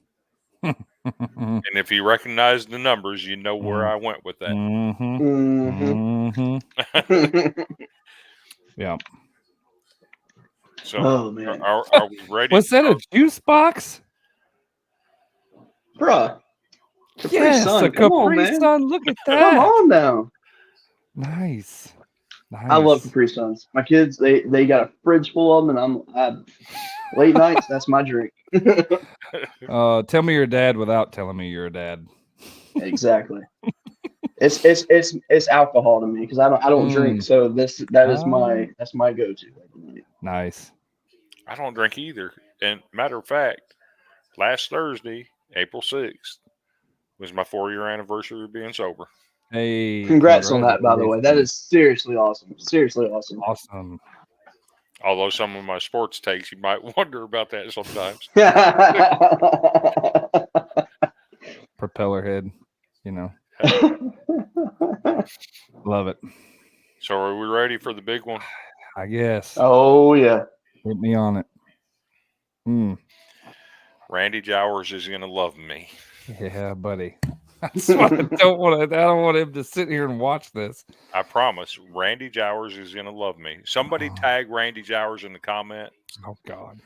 Speaker 3: And if you recognize the numbers, you know where I went with that.
Speaker 2: Yeah.
Speaker 3: So,
Speaker 1: man.
Speaker 3: Are we ready?
Speaker 2: Was that a juice box?
Speaker 1: Bruh.
Speaker 2: Yes, a Capri Sun. Look at that.
Speaker 1: Come on now.
Speaker 2: Nice.
Speaker 1: I love Capri Suns. My kids, they got a fridge full of them, and I'm late nights. That's my drink.
Speaker 2: Tell me you're a dad without telling me you're a dad.
Speaker 1: Exactly. It's alcohol to me because I don't drink. So that's my go-to.
Speaker 2: Nice.
Speaker 3: I don't drink either. And matter of fact, last Thursday, April 6th, was my 4-year anniversary of being sober.
Speaker 2: Hey,
Speaker 1: congrats on that, by the way. That is seriously awesome. Seriously awesome.
Speaker 2: Awesome.
Speaker 3: Although some of my sports takes, you might wonder about that sometimes.
Speaker 2: Propeller head, you know. Love it.
Speaker 3: So are we ready for the big one?
Speaker 2: I guess.
Speaker 1: Oh, yeah.
Speaker 2: Put me on it.
Speaker 3: Randy Jowers is going to love me.
Speaker 2: Yeah, buddy. That's why I don't want him to sit here and watch this.
Speaker 3: I promise. Randy Jowers is going to love me. Somebody tag Randy Jowers in the comments.
Speaker 2: Oh God.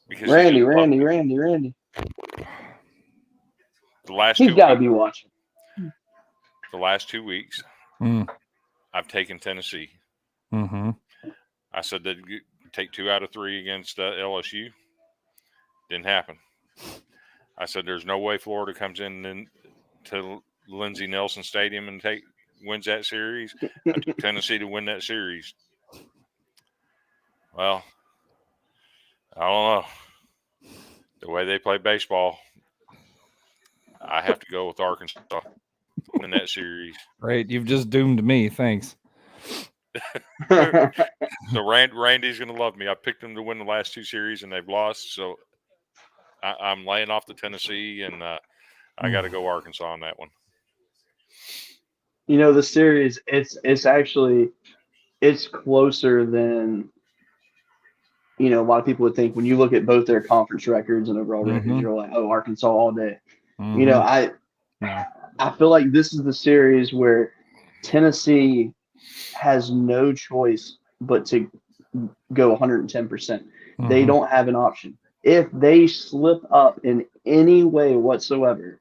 Speaker 3: Because
Speaker 1: Randy.
Speaker 3: The last
Speaker 1: He's got to be watching.
Speaker 3: The last 2 weeks, I've taken Tennessee. I said they'd take 2 out of 3 against LSU. Didn't happen. I said there's no way Florida comes in to Lindsey Nelson Stadium and wins that series. I took Tennessee to win that series. Well, I don't know. The way they play baseball, I have to go with Arkansas in that series.
Speaker 2: Great. You've just doomed me. Thanks.
Speaker 3: So Randy's going to love me. I picked them to win the last 2 series, and they've lost. So I'm laying off the Tennessee, and I got to go Arkansas on that one.
Speaker 1: You know, the series, it's closer than, you know, a lot of people would think. When you look at both their conference records and overall records, you're like, oh, Arkansas all day. You know, I feel like this is the series where Tennessee has no choice but to go 110%. They don't have an option. If they slip up in any way whatsoever,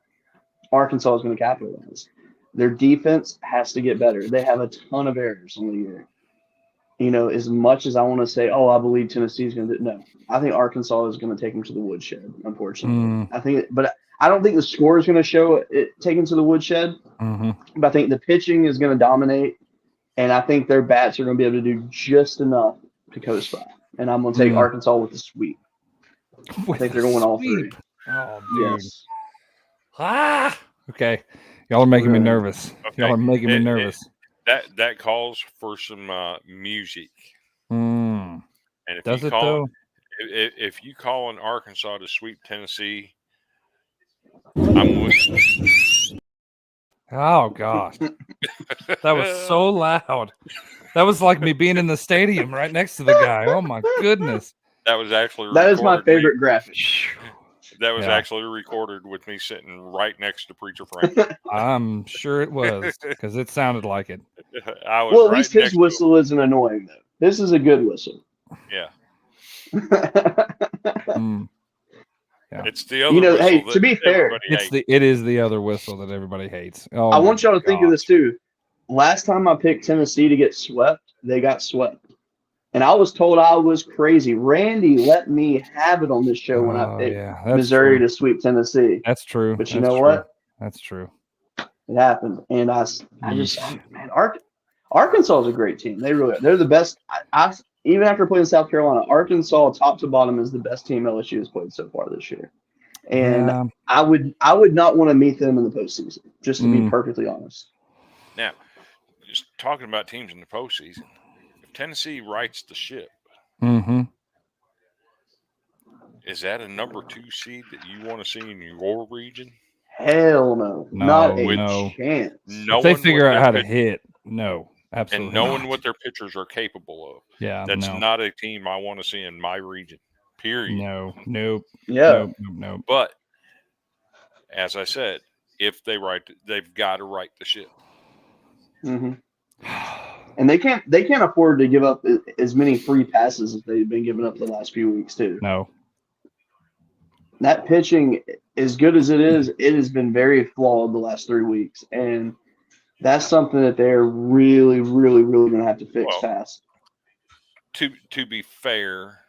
Speaker 1: Arkansas is going to capitalize. Their defense has to get better. They have a ton of errors on the year. You know, as much as I want to say, oh, I believe Tennessee is going to do, no, I think Arkansas is going to take them to the woodshed, unfortunately. But I don't think the score is going to show it taken to the woodshed. But I think the pitching is going to dominate, and I think their bats are going to be able to do just enough to coast by. And I'm going to take Arkansas with the sweep. I think they're going all 3.
Speaker 2: Oh, dude.
Speaker 1: Yes.
Speaker 2: Okay. Y'all are making me nervous.
Speaker 3: Okay.
Speaker 2: Y'all are making me nervous.
Speaker 3: That calls for some music.
Speaker 2: And
Speaker 3: if
Speaker 2: does
Speaker 3: you
Speaker 2: it though?
Speaker 3: If you call in Arkansas to sweep Tennessee, I'm with you.
Speaker 2: Oh gosh. That was so loud. That was like me being in the stadium right next to the guy. Oh my goodness.
Speaker 3: That was actually
Speaker 1: that is my favorite graphic.
Speaker 3: That was actually recorded with me sitting right next to Preacher Frank.
Speaker 2: I'm sure it was because it sounded like it.
Speaker 3: I was
Speaker 1: Well, at least his whistle isn't annoying though. This is a good whistle.
Speaker 3: Yeah.
Speaker 2: Yeah.
Speaker 3: It's the other whistle.
Speaker 1: Hey, to be fair,
Speaker 2: it is the other whistle that everybody hates. Oh,
Speaker 1: I want y'all to think of this too. Last time I picked Tennessee to get swept, they got swept. And I was told I was crazy. Randy let me have it on this show when I picked Missouri to sweep Tennessee.
Speaker 2: That's true.
Speaker 1: But you know what?
Speaker 2: That's true.
Speaker 1: It happened. And man, Arkansas is a great team. They're the best. Even after playing South Carolina, Arkansas top to bottom is the best team LSU has played so far this year. And I would not want to meet them in the postseason, just to be perfectly honest.
Speaker 3: Now, just talking about teams in the postseason, if Tennessee rights the ship, is that a number 2 seed that you want to see in your region?
Speaker 1: Hell no. Not a chance.
Speaker 2: If they figure out how to hit, no. Absolutely.
Speaker 3: And knowing what their pitchers are capable of.
Speaker 2: Yeah.
Speaker 3: That's not a team I want to see in my region. Period.
Speaker 2: Nope.
Speaker 1: Yeah.
Speaker 2: Nope.
Speaker 3: But as I said, if they've got to right the ship.
Speaker 1: And they can't afford to give up as many free passes as they've been giving up the last few weeks too.
Speaker 2: No.
Speaker 1: That pitching, as good as it is, it has been very flawed the last 3 weeks. And that's something that they're really, really, really going to have to fix fast.
Speaker 3: To be fair,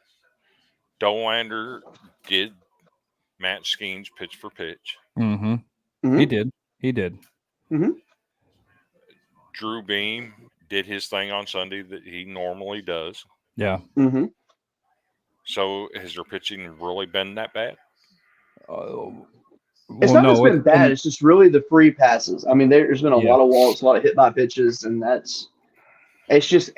Speaker 3: Dolander did match Skeens pitch for pitch.
Speaker 2: He did.
Speaker 3: Drew Beam did his thing on Sunday that he normally does.
Speaker 2: Yeah.
Speaker 3: So has their pitching really been that bad?
Speaker 1: It's not just been bad. It's just really the free passes. I mean, there's been a lot of walks, a lot of hit by pitches, and it's just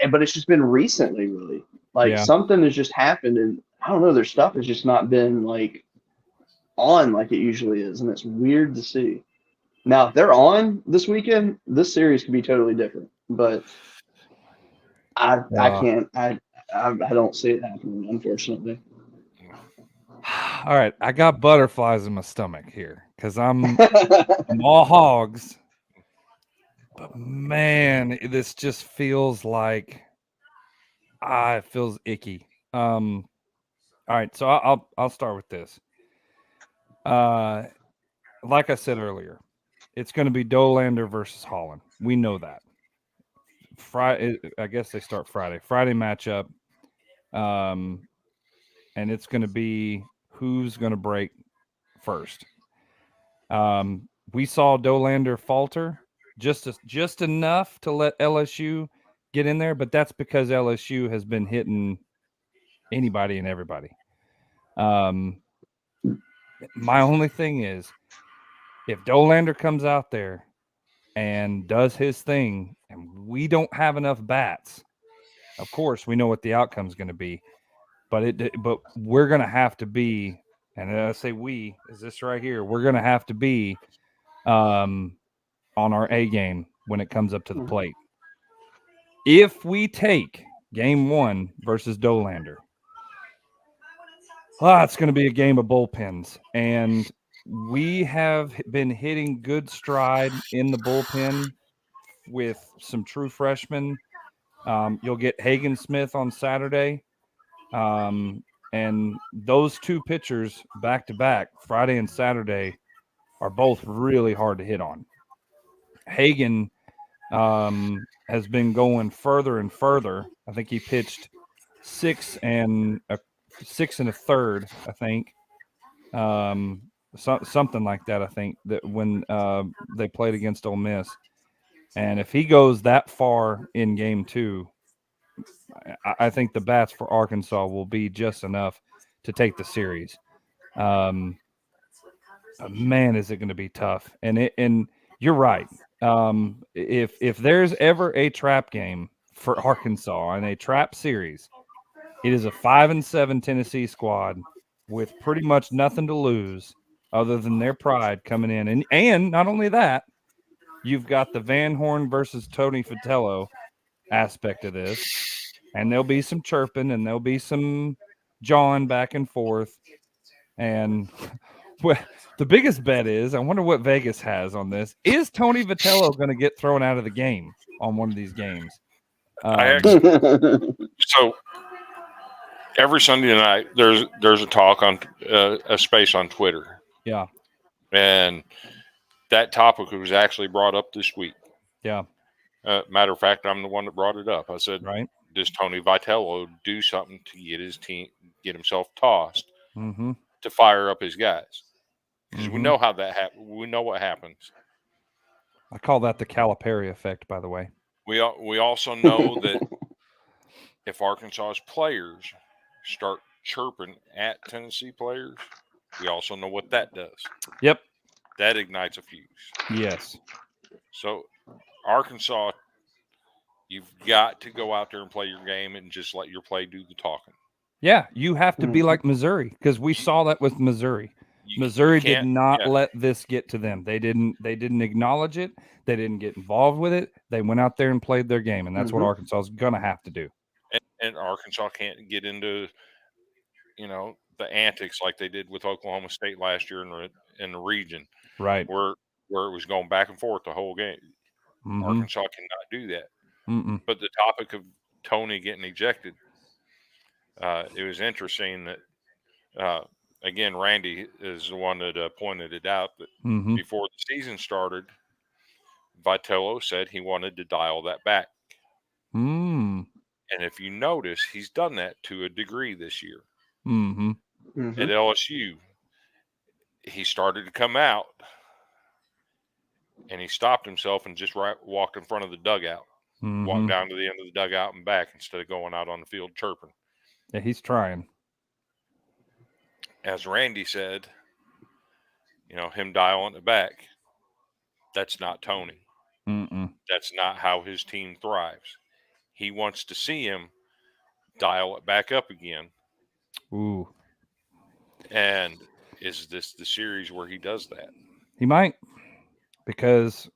Speaker 1: been recently, really. Like something has just happened, and I don't know, their stuff has just not been like on like it usually is, and it's weird to see. Now, if they're on this weekend, this series could be totally different, but I don't see it happening, unfortunately.
Speaker 2: All right, I got butterflies in my stomach here because I'm all hogs. But man, this just feels like it feels icky. All right, so I'll start with this. Like I said earlier, it's going to be Dolander versus Holland. We know that. Friday, I guess they start Friday. Friday matchup, and it's going to be who's going to break first. We saw Dolander falter just enough to let LSU get in there, but that's because LSU has been hitting anybody and everybody. My only thing is, if Dolander comes out there and does his thing, and we don't have enough bats, of course we know what the outcome is going to be. But we're going to have to be, and I say we, is this right here? We're going to have to be on our A game when it comes up to the plate. If we take game 1 versus Dolander, it's going to be a game of bullpens. And we have been hitting good stride in the bullpen with some true freshmen. You'll get Hagen Smith on Saturday. And those two pitchers back to back, Friday and Saturday, are both really hard to hit on. Hagen has been going further and further. I think he pitched 6 1/3, I think. Something like that, I think, that when they played against Ole Miss. And if he goes that far in game 2, I think the bats for Arkansas will be just enough to take the series. Man, is it going to be tough. And you're right. If there's ever a trap game for Arkansas and a trap series, it is a 5-7 Tennessee squad with pretty much nothing to lose other than their pride coming in. And not only that, you've got the Van Horn versus Tony Fratello aspect of this, and there'll be some chirping and there'll be some jawing back and forth. And well, the biggest bet is, I wonder what Vegas has on this. Is Tony Vitello going to get thrown out of the game on one of these games?
Speaker 3: So every Sunday night, there's a talk on a space on Twitter.
Speaker 2: Yeah.
Speaker 3: And that topic was actually brought up this week.
Speaker 2: Yeah.
Speaker 3: Matter of fact, I'm the one that brought it up. I said,
Speaker 2: right.
Speaker 3: Does Tony Vitello do something to get his team, get himself tossed to fire up his guys? Because we know how that happens. We know what happens.
Speaker 2: I call that the Calipari effect, by the way.
Speaker 3: We also know that if Arkansas's players start chirping at Tennessee players, we also know what that does.
Speaker 2: Yep.
Speaker 3: That ignites a fuse.
Speaker 2: Yes.
Speaker 3: So Arkansas, you've got to go out there and play your game and just let your play do the talking.
Speaker 2: Yeah, you have to be like Missouri, because we saw that with Missouri. Missouri did not let this get to them. They didn't acknowledge it. They didn't get involved with it. They went out there and played their game, and that's what Arkansas is going to have to do.
Speaker 3: And Arkansas can't get into, the antics like they did with Oklahoma State last year in the region,
Speaker 2: right?
Speaker 3: Where it was going back and forth the whole game. Arkansas cannot do that. But the topic of Tony getting ejected, it was interesting that. Again, Randy is the one that pointed it out that before the season started, Vitello said he wanted to dial that back. And if you notice, he's done that to a degree this year. At LSU, he started to come out, and he stopped himself and just walked in front of the dugout, walked down to the end of the dugout and back instead of going out on the field chirping.
Speaker 2: Yeah, he's trying.
Speaker 3: As Randy said, him dialing it back, that's not Tony. That's not how his team thrives. He wants to see him dial it back up again.
Speaker 2: Ooh.
Speaker 3: And is this the series where he does that?
Speaker 2: He might, because,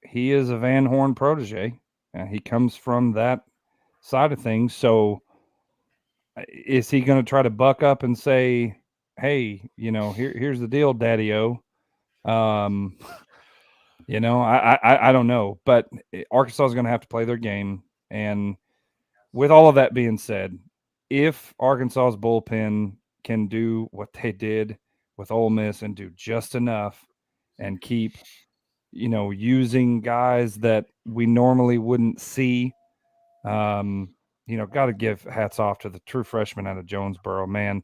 Speaker 2: he is a Van Horn protege, and he comes from that side of things, so is he going to try to buck up and say, hey, here's the deal, Daddy-O? I don't know. But Arkansas is going to have to play their game. And with all of that being said, if Arkansas's bullpen can do what they did with Ole Miss and do just enough and keep, using guys that we normally wouldn't see, got to give hats off to the true freshman out of Jonesboro, man,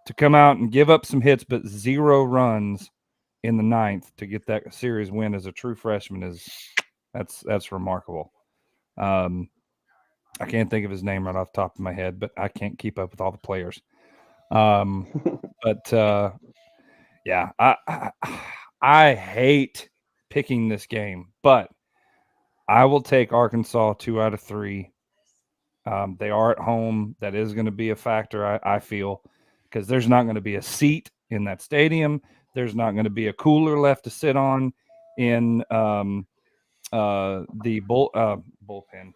Speaker 2: to come out and give up some hits, but 0 runs in the 9th to get that series win as a true freshman that's remarkable. I can't think of his name right off the top of my head, but I can't keep up with all the players. Yeah, I hate picking this game, but I will take Arkansas 2 out of 3. They are at home. That is going to be a factor, I feel, because there's not going to be a seat in that stadium. There's not going to be a cooler left to sit on in the bullpen,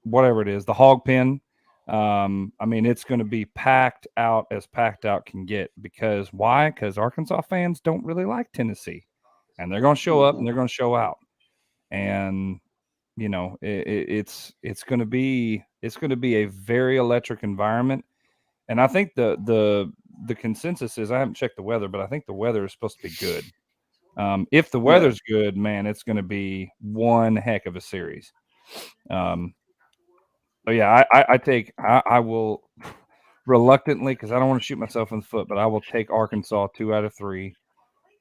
Speaker 2: whatever it is, the hog pen. It's going to be packed out as packed out can get. Because why? Because Arkansas fans don't really like Tennessee, and they're going to show up and they're going to show out. And it's going to be a very electric environment. And I think the consensus is, I haven't checked the weather, but I think the weather is supposed to be good. If the weather's good, man, it's going to be one heck of a series. But yeah, I will reluctantly, because I don't want to shoot myself in the foot, but I will take Arkansas 2 out of 3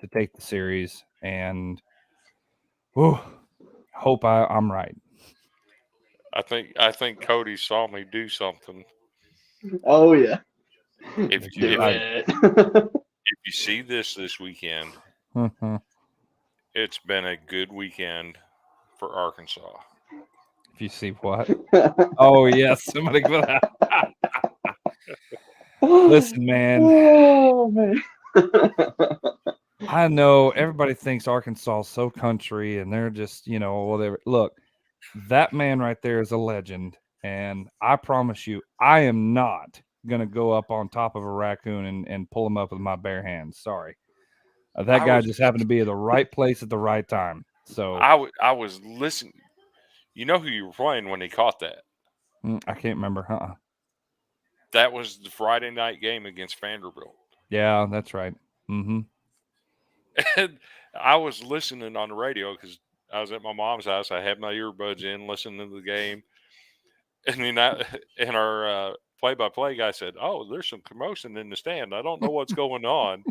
Speaker 2: to take the series, and hope I'm right.
Speaker 3: I think Cody saw me do something.
Speaker 1: Oh yeah.
Speaker 3: If you see this weekend, it's been a good weekend for Arkansas.
Speaker 2: If you see what? Oh yes, somebody go. Listen, man.
Speaker 1: Oh man.
Speaker 2: I know everybody thinks Arkansas is so country, and they're just, whatever. Look, that man right there is a legend. And I promise you, I am not going to go up on top of a raccoon and pull him up with my bare hands. Sorry. That guy just happened to be at the right place at the right time. So
Speaker 3: I was listening. You know who you were playing when he caught that?
Speaker 2: I can't remember.
Speaker 3: That was the Friday night game against Vanderbilt.
Speaker 2: Yeah, that's right. Mm-hmm.
Speaker 3: And I was listening on the radio because I was at my mom's house. I had my earbuds in, listening to the game. And then our play-by-play guy said, "Oh, there's some commotion in the stand. I don't know what's going on."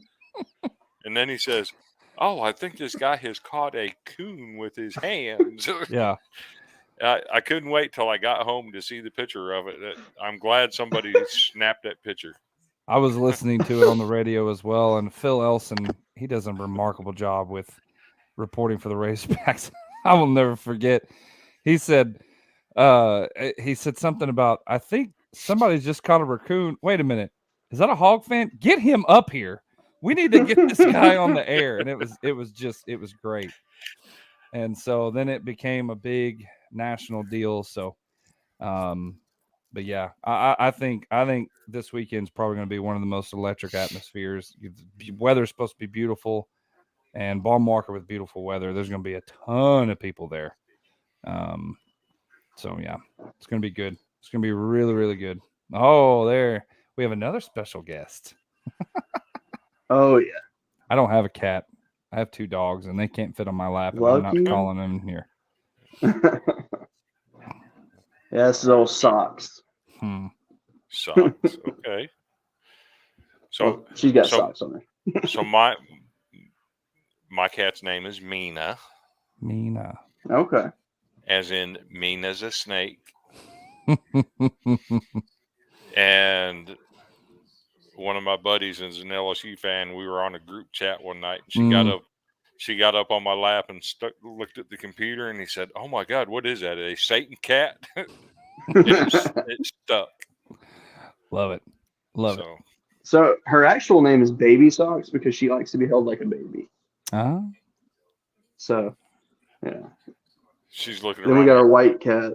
Speaker 3: And then he says, "Oh, I think this guy has caught a coon with his hands."
Speaker 2: Yeah.
Speaker 3: I couldn't wait till I got home to see the picture of it. I'm glad somebody snapped that picture.
Speaker 2: I was listening to it on the radio as well, and Phil Elson, he does a remarkable job with reporting for the Razorbacks. I will never forget. He said something about, I think somebody's just caught a raccoon. Wait a minute. Is that a Hog fan? Get him up here. We need to get this guy on the air. And it was great. And so then it became a big national deal. So, but yeah, I think this weekend's probably going to be one of the most electric atmospheres. The weather's supposed to be beautiful, and ball marker with beautiful weather. There's going to be a ton of people there. So yeah, it's going to be good. It's going to be really, really good. Oh, there we have another special guest.
Speaker 1: Oh yeah.
Speaker 2: I don't have a cat. I have 2 dogs, and they can't fit on my lap. And I'm not calling them here.
Speaker 1: Yeah, this is old Socks.
Speaker 3: Socks. Okay. So
Speaker 1: she's got socks on her.
Speaker 3: So my cat's name is Mina.
Speaker 2: Mina.
Speaker 1: Okay.
Speaker 3: As in Mina's a snake. And one of my buddies is an LSU fan. We were on a group chat one night. And she got up on my lap and looked at the computer, and he said, "Oh my God, what is that? A Satan cat?" it stuck.
Speaker 2: Love it. Love it.
Speaker 1: So her actual name is Baby Socks because she likes to be held like a baby. So, yeah.
Speaker 3: She's looking
Speaker 1: then
Speaker 3: around.
Speaker 1: Then we got our white cat.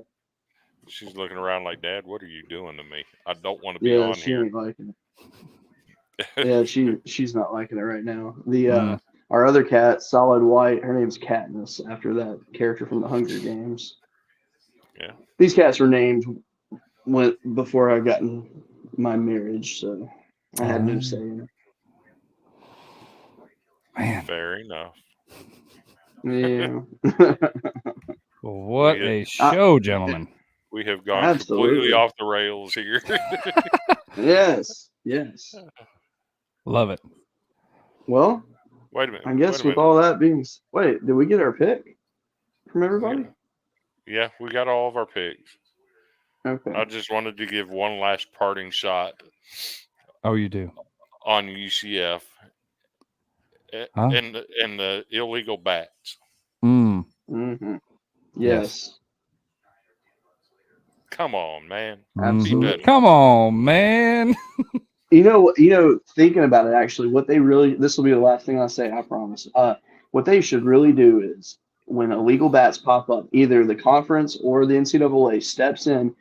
Speaker 3: She's looking around like, "Dad, what are you doing to me? I don't want to be on
Speaker 1: she
Speaker 3: here."
Speaker 1: Ain't liking it. Yeah, she's not liking it right now. The our other cat, Solid White, her name's Katniss after that character from the Hunger Games.
Speaker 3: Yeah.
Speaker 1: These cats were named before I got in my marriage, so I had no say in it.
Speaker 2: Man.
Speaker 3: Fair enough.
Speaker 1: Yeah.
Speaker 2: Well, what a show, gentlemen.
Speaker 3: We have gone completely off the rails here.
Speaker 1: Yes.
Speaker 2: Love it.
Speaker 1: Well,
Speaker 3: wait a minute.
Speaker 1: I guess with all that being... Wait, did we get our pick from everybody?
Speaker 3: Yeah, we got all of our picks.
Speaker 1: Okay.
Speaker 3: I just wanted to give one last parting shot.
Speaker 2: Oh, you do?
Speaker 3: On UCF and the illegal bats.
Speaker 1: Mm-hmm. Yes.
Speaker 3: Come on, man.
Speaker 1: Absolutely.
Speaker 2: Come on, man.
Speaker 1: Thinking about it, actually, this will be the last thing I say, I promise. What they should really do is when illegal bats pop up, either the conference or the NCAA steps in,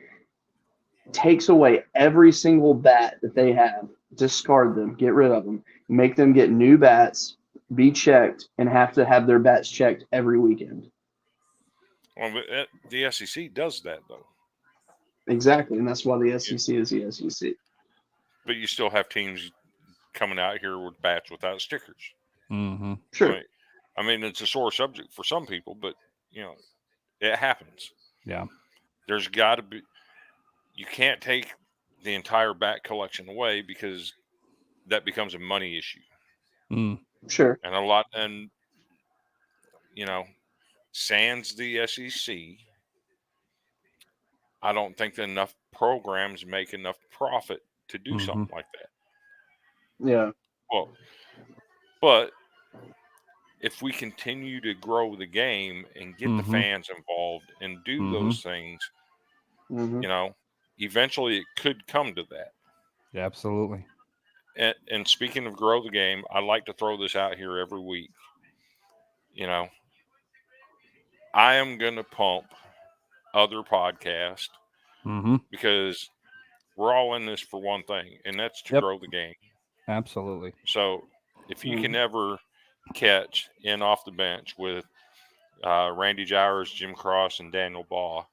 Speaker 1: takes away every single bat that they have, discard them, get rid of them, make them get new bats, be checked, and have to have their bats checked every weekend.
Speaker 3: Well, the SEC does that, though.
Speaker 1: Exactly, and that's why the SEC is the SEC.
Speaker 3: But you still have teams coming out here with bats without stickers.
Speaker 2: Mm-hmm.
Speaker 1: Sure.
Speaker 3: I mean, it's a sore subject for some people, but, it happens.
Speaker 2: Yeah.
Speaker 3: There's got to be – you can't take the entire bat collection away because that becomes a money issue.
Speaker 1: Sure.
Speaker 3: And sans the SEC, I don't think that enough programs make enough profit to do something like that.
Speaker 1: Yeah.
Speaker 3: Well, but if we continue to grow the game and get the fans involved and do those things, eventually it could come to that.
Speaker 2: Yeah, absolutely.
Speaker 3: And speaking of grow the game, I like to throw this out here every week. I am going to pump other podcasts,
Speaker 2: Mm-hmm.
Speaker 3: because we're all in this for one thing, and that's to grow the game.
Speaker 2: Absolutely.
Speaker 3: So if you can ever catch in off the bench with Randy Jowers, Jim Cross, and Daniel Baugh,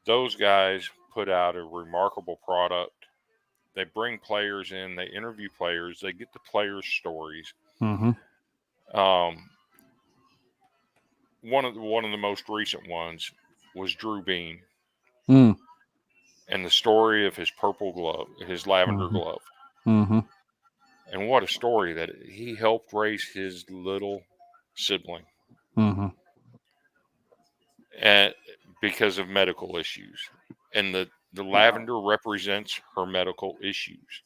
Speaker 3: those guys put out a remarkable product. They bring players in, they interview players, they get the players' stories.
Speaker 2: Mm-hmm.
Speaker 3: One of the most recent ones was Drew Bean,
Speaker 2: Mm.
Speaker 3: and the story of his purple glove, his lavender glove.
Speaker 2: Mm-hmm.
Speaker 3: And what a story that he helped raise his little sibling.
Speaker 2: Mm-hmm.
Speaker 3: And because of medical issues. And the lavender represents her medical issues.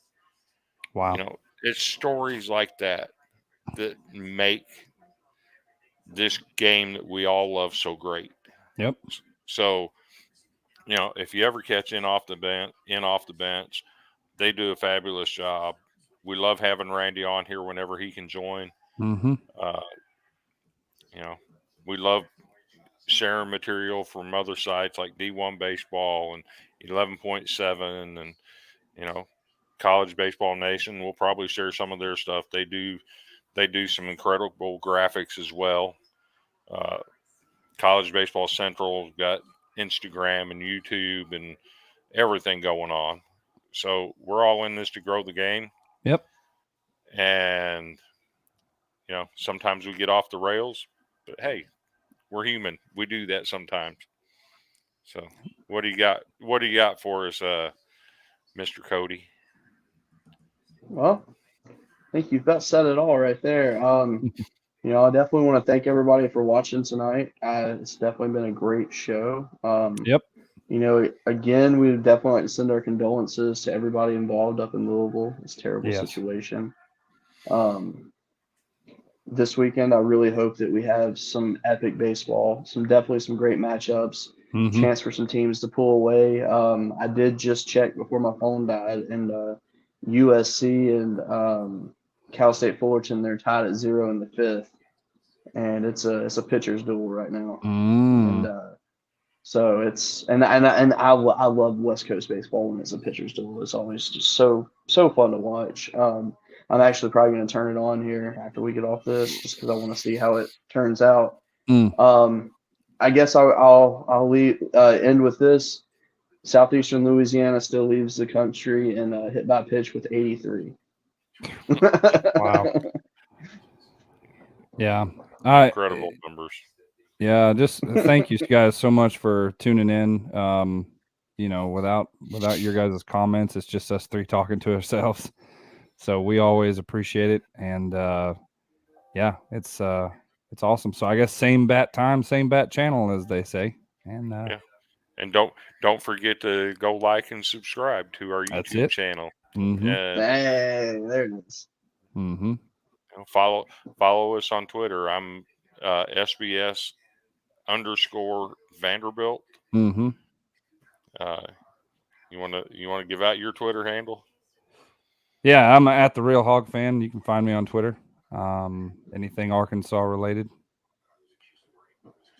Speaker 2: Wow.
Speaker 3: You know, it's stories like that make this game that we all love so great.
Speaker 2: Yep.
Speaker 3: So, you know, if you ever catch in off the bench, they do a fabulous job. We love having Randy on here whenever he can join.
Speaker 2: Mm-hmm.
Speaker 3: You know, we love sharing material from other sites like D1 Baseball and 11.7 and, you know, College Baseball Nation. We'll probably share some of their stuff. They do some incredible graphics as well. College Baseball Central's got Instagram and YouTube and everything going on. So we're all in this to grow the game.
Speaker 2: Yep.
Speaker 3: And, you know, sometimes we get off the rails, but hey, we're human. We do that sometimes. So what do you got? What do you got for us, Mr. Cody?
Speaker 1: Well, I think you've about said it all right there. You know, I definitely want to thank everybody for watching tonight. It's definitely been a great show.
Speaker 2: Yep.
Speaker 1: You know, again, we would definitely like to send our condolences to everybody involved up in Louisville. It's a terrible situation. This weekend, I really hope that we have some epic baseball, definitely some great matchups, chance for some teams to pull away. I did just check before my phone died, and USC and Cal State Fullerton, they're tied at 0 in the 5th, and it's a pitcher's duel right now. And so it's and I love West Coast baseball when it's a pitcher's duel. It's always just so fun to watch. I'm actually probably going to turn it on here after we get off this, just because I want to see how it turns out. I guess I'll end with this. Southeastern Louisiana still leads the country in hit by pitch with 83.
Speaker 2: Wow. Yeah.
Speaker 3: Incredible numbers.
Speaker 2: Yeah. Just thank you guys so much for tuning in. You know, without your guys' comments, it's just us three talking to ourselves. So we always appreciate it. And yeah, it's awesome. So I guess same bat time, same bat channel, as they say. And
Speaker 3: yeah. And don't forget to go like and subscribe to our YouTube channel.
Speaker 2: Mm-hmm.
Speaker 1: Hey, there it is.
Speaker 2: Mm-hmm.
Speaker 3: Follow us on Twitter. I'm SBS _Vanderbilt.
Speaker 2: Mm-hmm.
Speaker 3: You want to give out your Twitter handle?
Speaker 2: Yeah, I'm at the Real Hog Fan. You can find me on Twitter. Anything Arkansas related.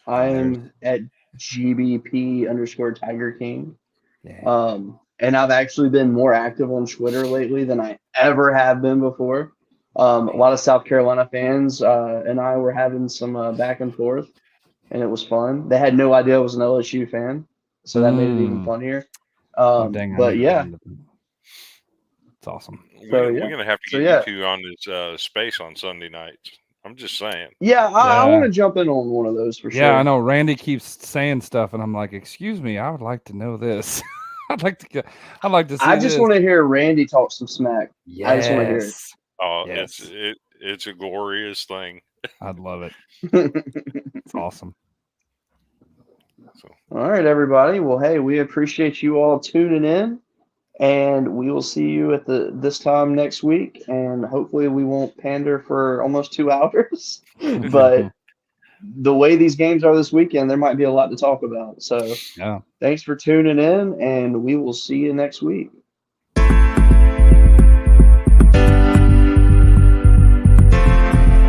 Speaker 1: I am at GBP _Tiger King.
Speaker 2: Yeah.
Speaker 1: And I've actually been more active on Twitter lately than I ever have been before. A lot of South Carolina fans and I were having some back and forth, and it was fun. They had no idea I was an LSU fan, so that made it even funnier. But yeah.
Speaker 2: It's awesome.
Speaker 3: We're going to have to get you two on this space on Sunday nights. I'm just saying.
Speaker 1: Yeah, I want to jump in on one of those for sure.
Speaker 2: Yeah, I know. Randy keeps saying stuff, and I'm like, excuse me, I would like to know this. I'd like to see
Speaker 1: I just want to hear Randy talk some smack.
Speaker 2: Yes.
Speaker 1: I just want to hear it.
Speaker 3: Oh,
Speaker 2: yes.
Speaker 3: It's a glorious thing.
Speaker 2: I'd love it. It's awesome.
Speaker 1: All right, everybody. Well, hey, we appreciate you all tuning in. And we will see you at this time next week. And hopefully we won't pander for almost 2 hours. But the way these games are this weekend, there might be a lot to talk about. So thanks for tuning in, and we will see you next week.